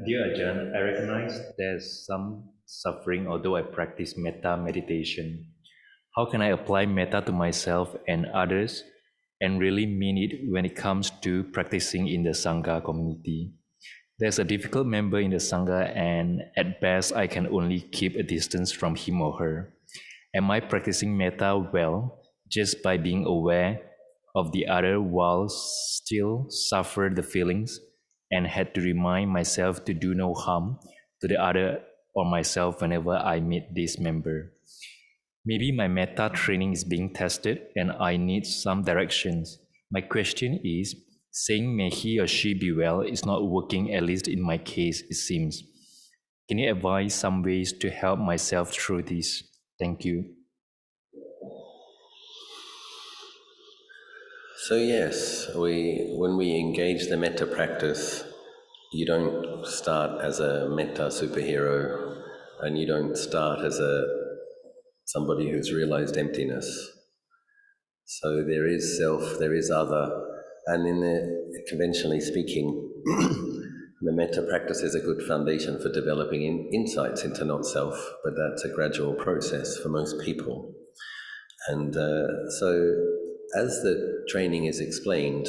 Speaker 2: Dear Ajahn, I recognize there's some suffering although I practice metta meditation. How can I apply metta to myself and others and really mean it when it comes to practicing in the Sangha community? There's a difficult member in the Sangha, and at best I can only keep a distance from him or her. Am I practicing metta well just by being aware of the other while still suffer the feelings and had to remind myself to do no harm to the other or myself whenever I meet this member? Maybe my metta training is being tested and I need some directions. My question is, saying may he or she be well is not working, at least in my case, it seems. Can you advise some ways to help myself through this? Thank you.
Speaker 1: So yes, when we engage the metta practice, you don't start as a metta superhero, and you don't start as somebody who's realized emptiness. So there is self, there is other, and conventionally speaking, the metta practice is a good foundation for developing insights into not self, but that's a gradual process for most people. And so as the training is explained,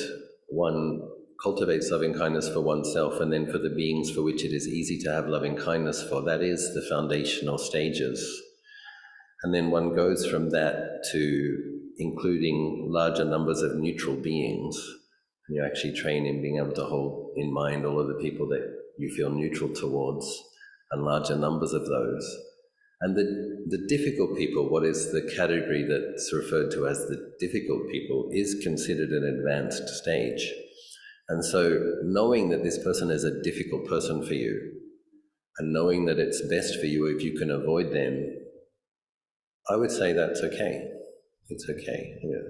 Speaker 1: one cultivates loving kindness for oneself and then for the beings for which it is easy to have loving kindness for. That is the foundational stages. And then one goes from that to including larger numbers of neutral beings. And you actually train in being able to hold in mind all of the people that you feel neutral towards, and larger numbers of those. And the difficult people, what is the category that's referred to as the difficult people, is considered an advanced stage. And so knowing that this person is a difficult person for you, and knowing that it's best for you if you can avoid them, I would say that's okay. It's okay. Yeah.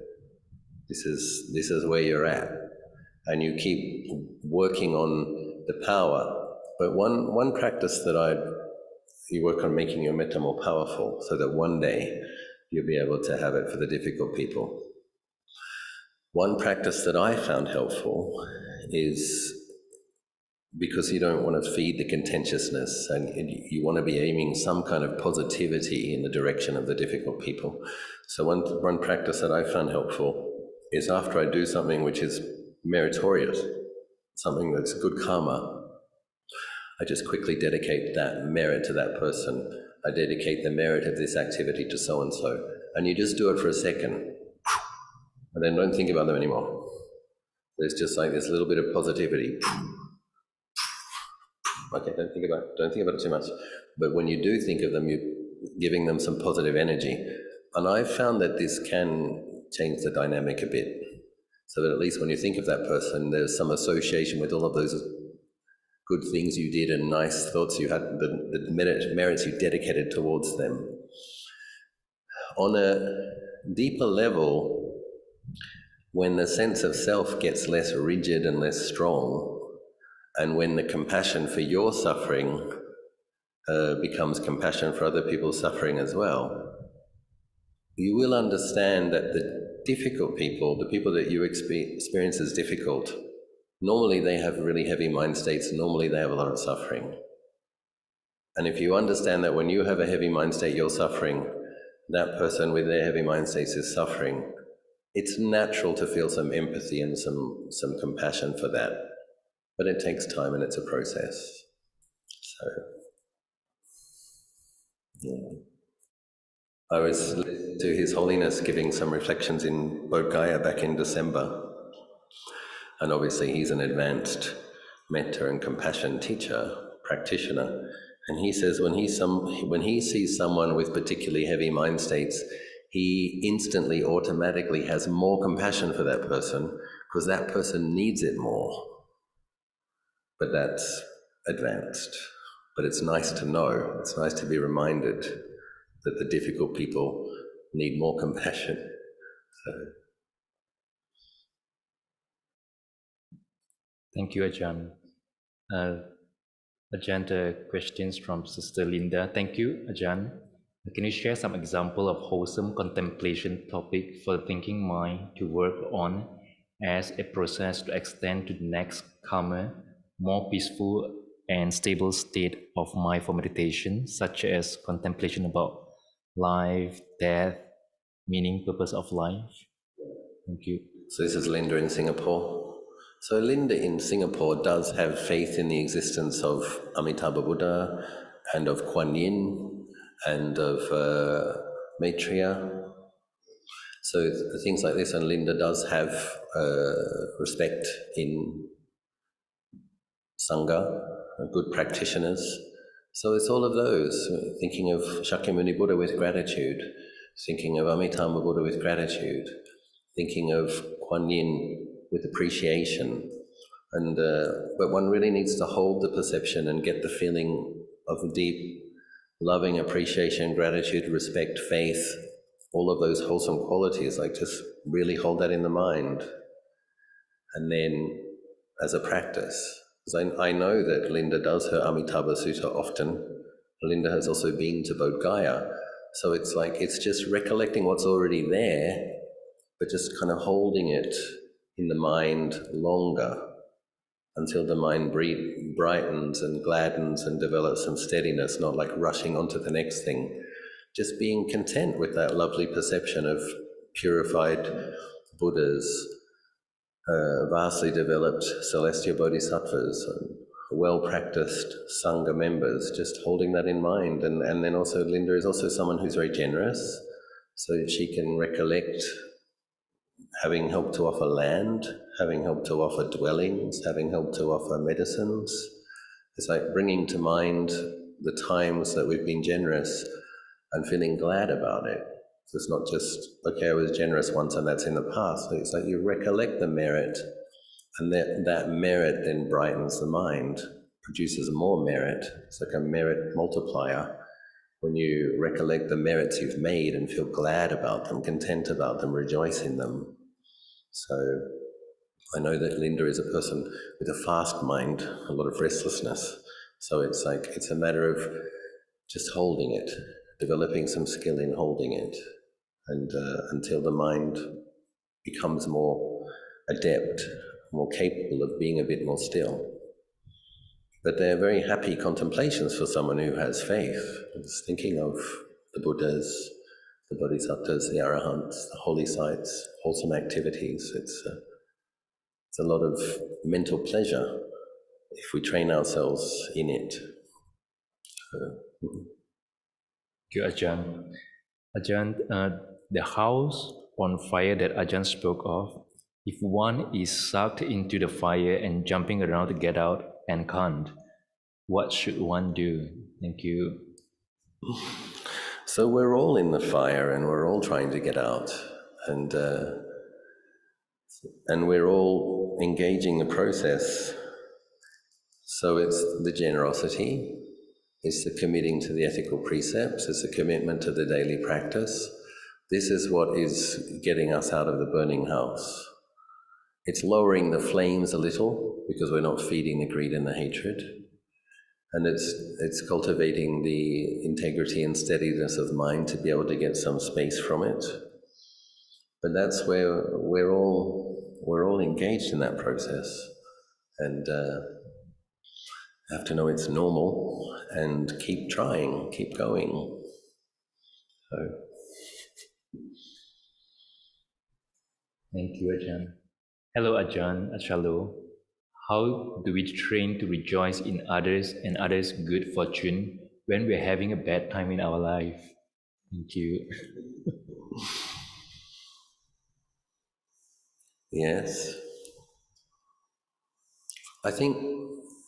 Speaker 1: This is where you're at. And you keep working on the power. But one practice that you work on making your metta more powerful so that one day you'll be able to have it for the difficult people. One practice that I found helpful is, because you don't want to feed the contentiousness and you want to be aiming some kind of positivity in the direction of the difficult people. So one practice that I found helpful is after I do something which is meritorious, something that's good karma, I just quickly dedicate that merit to that person. I dedicate the merit of this activity to so-and-so. And you just do it for a second, and then don't think about them anymore. There's just like this little bit of positivity. Okay, don't think about it too much. But when you do think of them, you're giving them some positive energy. And I've found that this can change the dynamic a bit. So that at least when you think of that person, there's some association with all of those good things you did and nice thoughts you had, the merits you dedicated towards them. On a deeper level, when the sense of self gets less rigid and less strong, and when the compassion for your suffering becomes compassion for other people's suffering as well, you will understand that the difficult people, the people that you experience as difficult, normally they have really heavy mind states, normally they have a lot of suffering. And if you understand that when you have a heavy mind state, you're suffering, that person with their heavy mind states is suffering, it's natural to feel some empathy and some compassion for that. But it takes time and it's a process. So, yeah. I was listening to His Holiness giving some reflections in Bodh Gaya back in December. And obviously he's an advanced metta and compassion teacher, practitioner. And he says when he sees someone with particularly heavy mind states, he instantly, automatically has more compassion for that person because that person needs it more. But that's advanced. But it's nice to know, it's nice to be reminded that the difficult people need more compassion. So.
Speaker 2: Thank you, Ajahn. Ajahn, the questions from Sister Linda. Thank you, Ajahn. Can you share some example of wholesome contemplation topic for the thinking mind to work on as a process to extend to the next calmer, more peaceful and stable state of mind for meditation, such as contemplation about life, death, meaning, purpose of life? Thank you.
Speaker 1: So this is Linda in Singapore. So Linda in Singapore does have faith in the existence of Amitabha Buddha and of Kuan Yin and of Maitreya. So things like this, and Linda does have respect in Sangha, good practitioners. So it's all of those, thinking of Shakyamuni Buddha with gratitude, thinking of Amitabha Buddha with gratitude, thinking of Kuan Yin with appreciation. And but one really needs to hold the perception and get the feeling of deep, loving appreciation, gratitude, respect, faith, all of those wholesome qualities, like just really hold that in the mind. And then as a practice, because I know that Linda does her Amitabha Sutta often. Linda has also been to Bodh Gaya. So it's like, it's just recollecting what's already there, but just kind of holding it in the mind longer until the mind brightens and gladdens and develops some steadiness, not like rushing onto the next thing. Just being content with that lovely perception of purified Buddhas, vastly developed celestial bodhisattvas, and well-practiced Sangha members, just holding that in mind. And then also Linda is also someone who's very generous, so she can recollect having helped to offer land, having helped to offer dwellings, having helped to offer medicines. It's like bringing to mind the times that we've been generous and feeling glad about it. So it's not just, okay, I was generous once and that's in the past. It's like you recollect the merit, and that merit then brightens the mind, produces more merit. It's like a merit multiplier. When you recollect the merits you've made and feel glad about them, content about them, rejoice in them. So I know that Linda is a person with a fast mind, a lot of restlessness. So it's like, it's a matter of just holding it, developing some skill in holding it, and until the mind becomes more adept, more capable of being a bit more still. But they're very happy contemplations for someone who has faith. It's thinking of the Buddhas, the bodhisattvas, the arahants, the holy sites, wholesome activities. It's a lot of mental pleasure if we train ourselves in it.
Speaker 2: Thank you, Ajahn. Ajahn, the house on fire that Ajahn spoke of, if one is sucked into the fire and jumping around to get out and can't, what should one do? Thank you.
Speaker 1: So we're all in the fire and we're all trying to get out, and we're all engaging the process. So it's the generosity, it's the committing to the ethical precepts, it's the commitment to the daily practice. This is what is getting us out of the burning house. It's lowering the flames a little because we're not feeding the greed and the hatred. And it's cultivating the integrity and steadiness of mind to be able to get some space from it. But that's where we're all engaged in that process, and have to know it's normal and keep trying, keep going. So.
Speaker 2: Thank you, Ajahn. Hello, Ajahn Achalo. How do we train to rejoice in others and others' good fortune when we're having a bad time in our life? Thank you.
Speaker 1: Yes. I think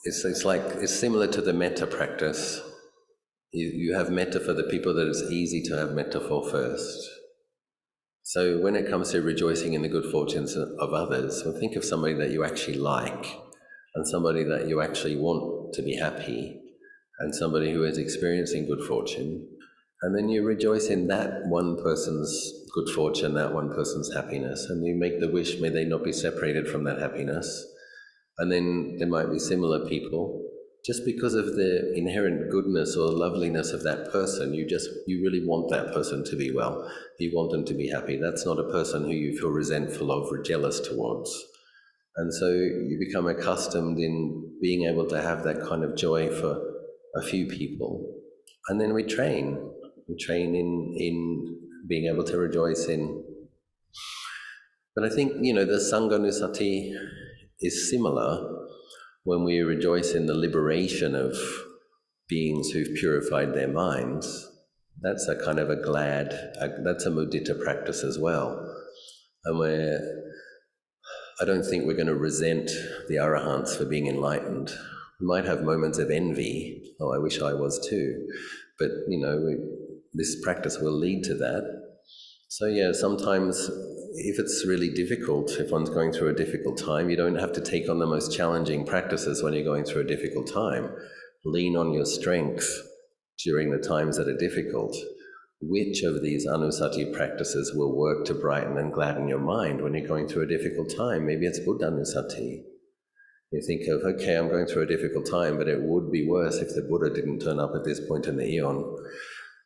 Speaker 1: it's similar to the metta practice. You have metta for the people that it's easy to have metta for first. So when it comes to rejoicing in the good fortunes of others, well, think of somebody that you actually like, and somebody that you actually want to be happy, and somebody who is experiencing good fortune, and then you rejoice in that one person's good fortune, that one person's happiness, and you make the wish, may they not be separated from that happiness. And then there might be similar people. Just because of the inherent goodness or loveliness of that person, you really want that person to be well. You want them to be happy. That's not a person who you feel resentful of or jealous towards. And so you become accustomed in being able to have that kind of joy for a few people. And then we train. We train in being able to rejoice in. But I think, the Sangha-nusati is similar when we rejoice in the liberation of beings who've purified their minds. That's a kind of that's a mudita practice as well. And I don't think we're going to resent the arahants for being enlightened. We might have moments of envy, oh, I wish I was too. But, this practice will lead to that. So yeah, sometimes if it's really difficult, if one's going through a difficult time, you don't have to take on the most challenging practices when you're going through a difficult time. Lean on your strength during the times that are difficult. Which of these anusati practices will work to brighten and gladden your mind when you're going through a difficult time? Maybe it's Buddha-nusati. You think of, okay, I'm going through a difficult time, but it would be worse if the Buddha didn't turn up at this point in the eon.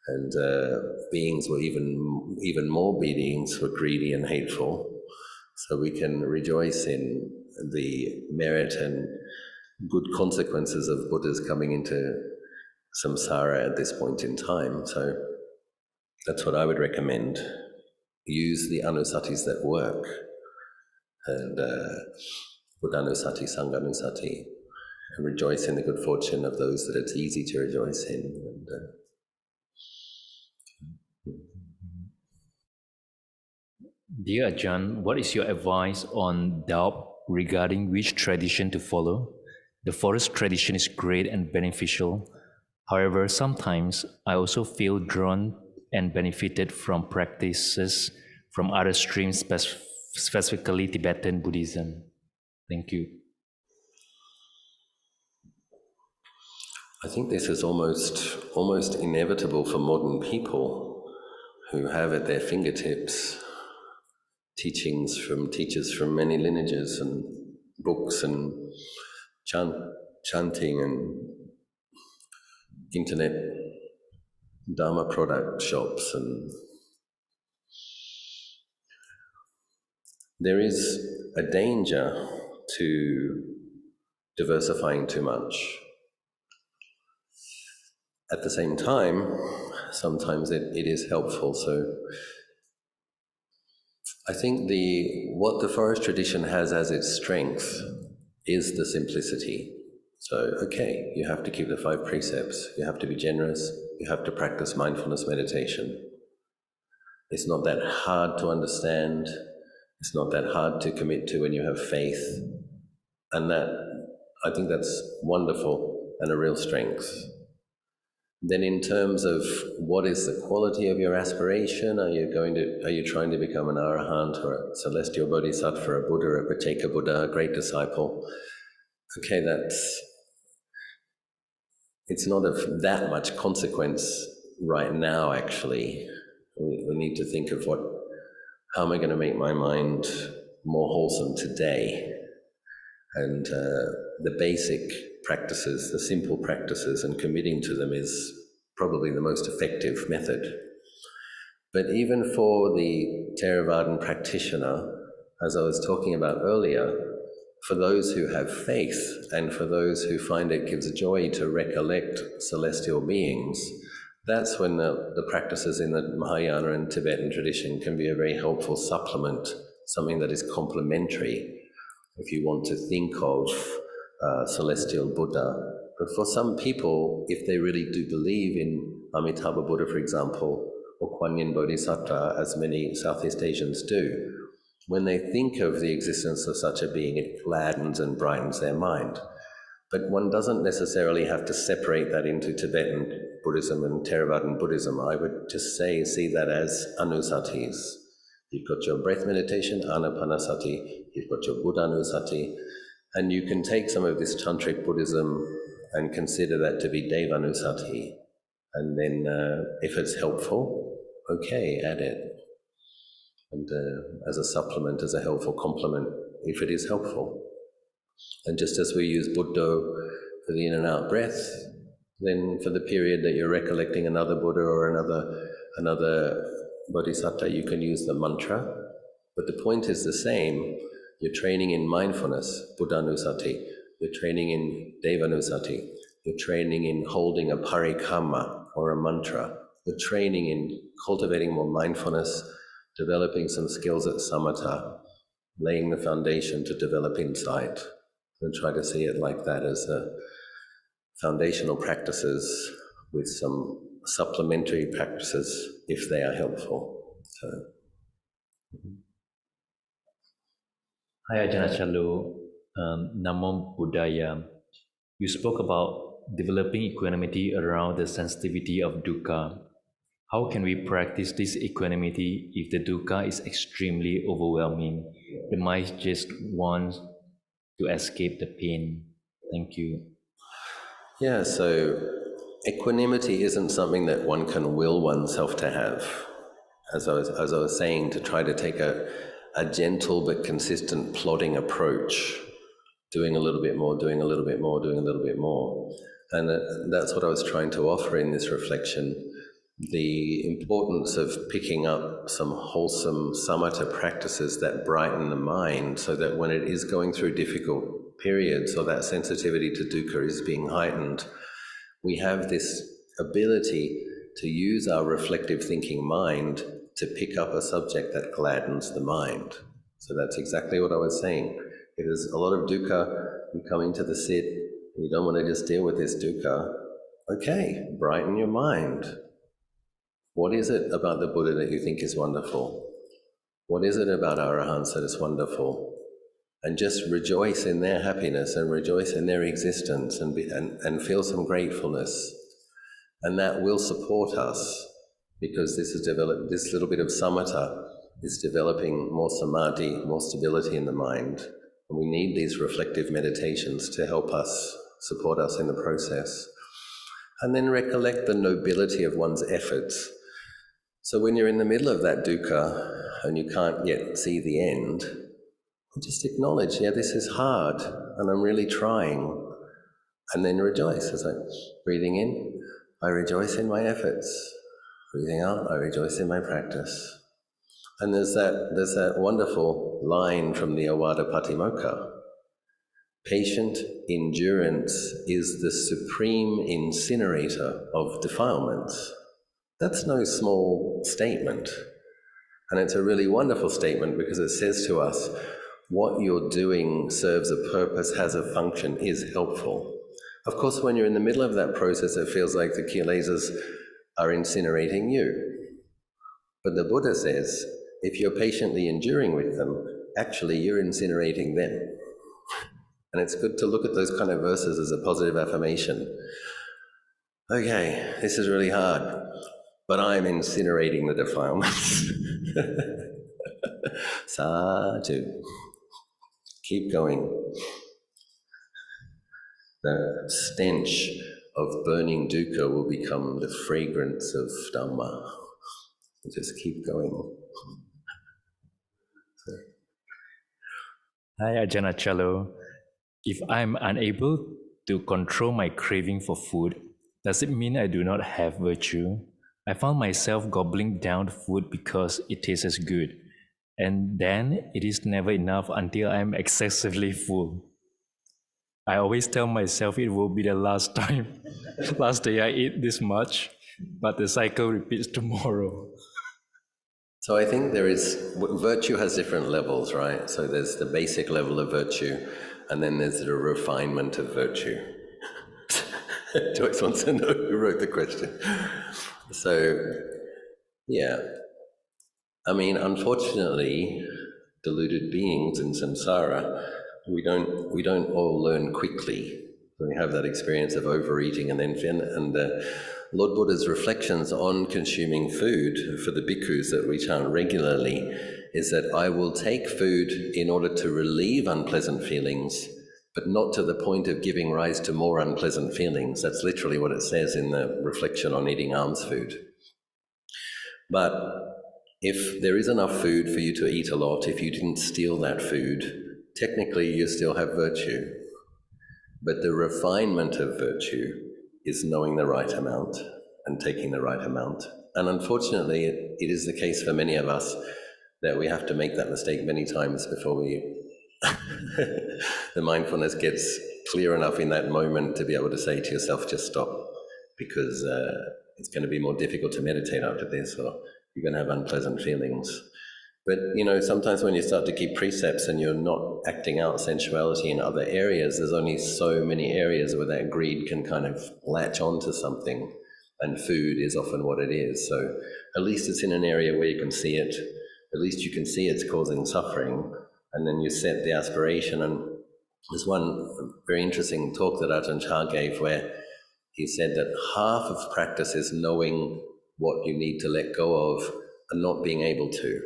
Speaker 1: And beings were even more beings were greedy and hateful. So we can rejoice in the merit and good consequences of Buddhas coming into samsara at this point in time. So that's what I would recommend. Use the anusatis that work. And Buddha-nusati, Sangha-nusati, and rejoice in the good fortune of those that it's easy to rejoice in. And,
Speaker 2: Dear Ajahn, what is your advice on doubt regarding which tradition to follow? The forest tradition is great and beneficial. However, sometimes I also feel drawn and benefited from practices from other streams, specifically Tibetan Buddhism. Thank you.
Speaker 1: I think this is almost inevitable for modern people who have at their fingertips teachings from teachers from many lineages and books and chanting and internet Dhamma product shops, and there is a danger to diversifying too much. At the same time, sometimes it is helpful. So I think what the forest tradition has as its strength is the simplicity. So, okay, you have to keep the 5 precepts, you have to be generous, you have to practice mindfulness meditation. It's not that hard to understand, it's not that hard to commit to when you have faith, and I think that's wonderful and a real strength. Then in terms of what is the quality of your aspiration, are you trying to become an arahant or a celestial bodhisattva, a Buddha, a Pacceka Buddha, a great disciple? Okay, it's not of that much consequence right now, actually. We need to think of how am I going to make my mind more wholesome today? And the basic practices, the simple practices, and committing to them is probably the most effective method. But even for the Theravadan practitioner, as I was talking about earlier, for those who have faith and for those who find it gives joy to recollect celestial beings, that's when the practices in the Mahayana and Tibetan tradition can be a very helpful supplement, something that is complementary if you want to think of celestial Buddha. But for some people, if they really do believe in Amitabha Buddha, for example, or Kuan Yin Bodhisattva, as many Southeast Asians do, when they think of the existence of such a being, it gladdens and brightens their mind. But one doesn't necessarily have to separate that into Tibetan Buddhism and Theravadan Buddhism. I would just see that as anusatis. You've got your breath meditation, anapanasati, you've got your buddhanusati, and you can take some of this tantric Buddhism and consider that to be devanusati. And then if it's helpful, okay, add it. And as a supplement, as a helpful complement, if it is helpful. And just as we use Buddho for the in and out breath, then for the period that you're recollecting another Buddha or another Bodhisattva, you can use the mantra. But the point is the same. You're training in mindfulness, buddhanusati. You're training in devanusati. You're training in holding a parikamma or a mantra. You're training in cultivating more mindfulness, developing some skills at samatha, laying the foundation to develop insight. And try to see it like that as foundational practices with some supplementary practices if they are helpful. So.
Speaker 2: Hi Ajahn Achalo, Namo Buddhaya. You spoke about developing equanimity around the sensitivity of dukkha. How can we practice this equanimity if the dukkha is extremely overwhelming? The mind just wants to escape the pain. Thank you.
Speaker 1: Yeah, so equanimity isn't something that one can will oneself to have. As I was saying, to try to take a gentle but consistent plodding approach, doing a little bit more, doing a little bit more, doing a little bit more. And that's what I was trying to offer in this reflection. The importance of picking up some wholesome samatha practices that brighten the mind so that when it is going through difficult periods or that sensitivity to dukkha is being heightened, we have this ability to use our reflective thinking mind to pick up a subject that gladdens the mind. So that's exactly what I was saying. If there's a lot of dukkha, you come into the sit, you don't want to just deal with this dukkha, okay, brighten your mind. What is it about the Buddha that you think is wonderful? What is it about arahants that is wonderful? And just rejoice in their happiness and rejoice in their existence and feel some gratefulness. And that will support us because this little bit of samatha is developing more samadhi, more stability in the mind. And we need these reflective meditations to help us, support us in the process. And then recollect the nobility of one's efforts. So when you're in the middle of that dukkha and you can't yet see the end, just acknowledge, yeah, this is hard and I'm really trying. And then rejoice. It's like breathing in, I rejoice in my efforts. Breathing out, I rejoice in my practice. And there's that wonderful line from the Awada Patimokkha. Patient endurance is the supreme incinerator of defilements. That's no small statement. And it's a really wonderful statement because it says to us, what you're doing serves a purpose, has a function, is helpful. Of course, when you're in the middle of that process, it feels like the kilesas are incinerating you. But the Buddha says, if you're patiently enduring with them, actually you're incinerating them. And it's good to look at those kind of verses as a positive affirmation. Okay, this is really hard, but I'm incinerating the defilements. Sadhu. Keep going. The stench of burning dukkha will become the fragrance of Dhamma. Just keep going.
Speaker 2: Hi, Ajahn Achalo. If I'm unable to control my craving for food, does it mean I do not have virtue? I found myself gobbling down food because it tastes good, and then it is never enough until I'm excessively full. I always tell myself it will be the last time, last day I eat this much, but the cycle repeats tomorrow.
Speaker 1: So I think virtue has different levels, right? So there's the basic level of virtue, and then there's the refinement of virtue. Joyce wants to know who wrote the question. So, yeah. I mean, unfortunately, deluded beings in samsara, we don't all learn quickly. We have that experience of overeating and then Lord Buddha's reflections on consuming food for the bhikkhus that we chant regularly is that I will take food in order to relieve unpleasant feelings, but not to the point of giving rise to more unpleasant feelings. That's literally what it says in the reflection on eating alms food. But if there is enough food for you to eat a lot, if you didn't steal that food, technically you still have virtue. But the refinement of virtue is knowing the right amount and taking the right amount. And unfortunately, it is the case for many of us that we have to make that mistake many times before the mindfulness gets clear enough in that moment to be able to say to yourself, just stop, because it's going to be more difficult to meditate after this, or you're going to have unpleasant feelings. But, sometimes when you start to keep precepts and you're not acting out sensuality in other areas, there's only so many areas where that greed can kind of latch onto something, and food is often what it is. So at least it's in an area where you can see it. At least you can see it's causing suffering, and then you set the aspiration. And there's one very interesting talk that Ajahn Chah gave where he said that half of practice is knowing what you need to let go of and not being able to.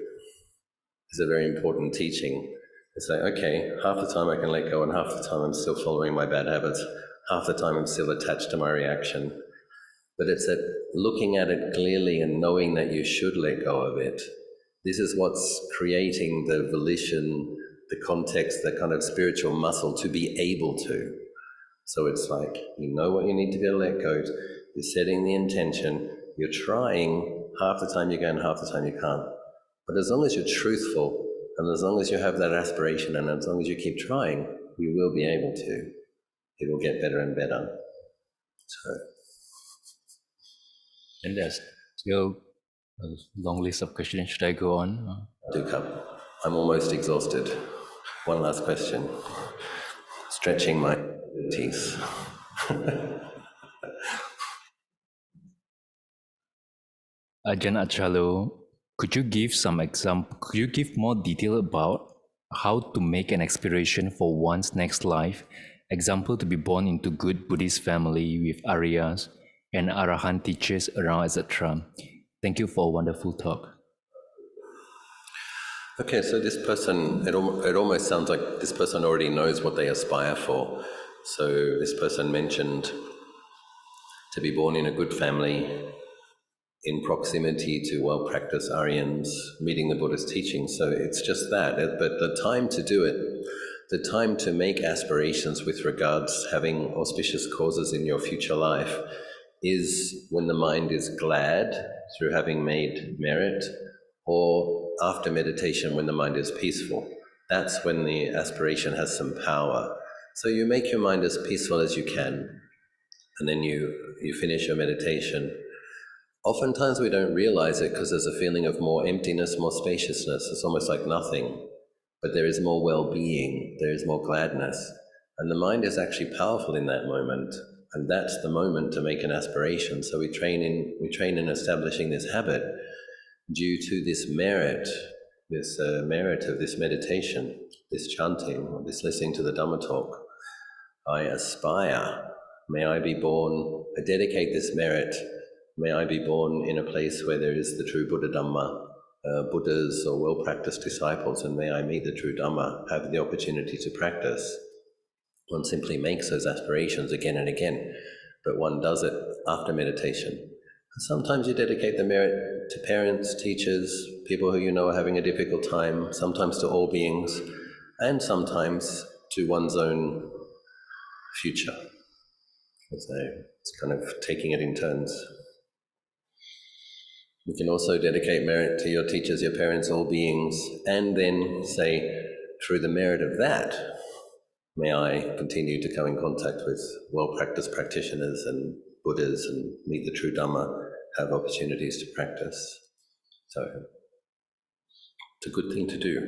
Speaker 1: Is a very important teaching. It's like, okay, half the time I can let go and half the time I'm still following my bad habits. Half the time I'm still attached to my reaction. But it's that looking at it clearly and knowing that you should let go of it. This is what's creating the volition, the context, the kind of spiritual muscle to be able to. So it's like, you know what you need to be able to let go. You're setting the intention. You're trying. Half the time you can, half the time you can't. But as long as you're truthful, and as long as you have that aspiration, and as long as you keep trying, you will be able to. It will get better and better. So.
Speaker 2: And there's still a long list of questions. Should I go on?
Speaker 1: Do come. I'm almost exhausted. One last question. Stretching my teeth.
Speaker 2: Ajahn Achalo, could you give more detail about how to make an aspiration for one's next life? Example, to be born into good Buddhist family with Aryas and Arahant teachers around, etc. Thank you for a wonderful talk.
Speaker 1: Okay, so this person, it almost sounds like this person already knows what they aspire for. So this person mentioned to be born in a good family, in proximity to well-practiced Aryans, meeting the Buddha's teachings. So it's just that. But the time to do it, the time to make aspirations with regards having auspicious causes in your future life is when the mind is glad through having made merit, or after meditation when the mind is peaceful. That's when the aspiration has some power. So you make your mind as peaceful as you can, and then you finish your meditation. Oftentimes we don't realize it because there's a feeling of more emptiness, more spaciousness. It's almost like nothing. But there is more well-being, there is more gladness. And the mind is actually powerful in that moment. And that's the moment to make an aspiration. So we train in establishing this habit due to this merit of this meditation, this chanting, or this listening to the Dhamma talk. I aspire, may I be born, I dedicate this merit, may I be born in a place where there is the true Buddha Dhamma, Buddhas or well-practiced disciples, and may I meet the true Dhamma, have the opportunity to practice. One simply makes those aspirations again and again, but one does it after meditation. Sometimes you dedicate the merit to parents, teachers, people who you know are having a difficult time, sometimes to all beings, and sometimes to one's own future. So it's kind of taking it in turns. You can also dedicate merit to your teachers, your parents, all beings, and then say, through the merit of that, may I continue to come in contact with well-practiced practitioners and Buddhas and meet the true Dhamma, have opportunities to practice. So it's a good thing to do.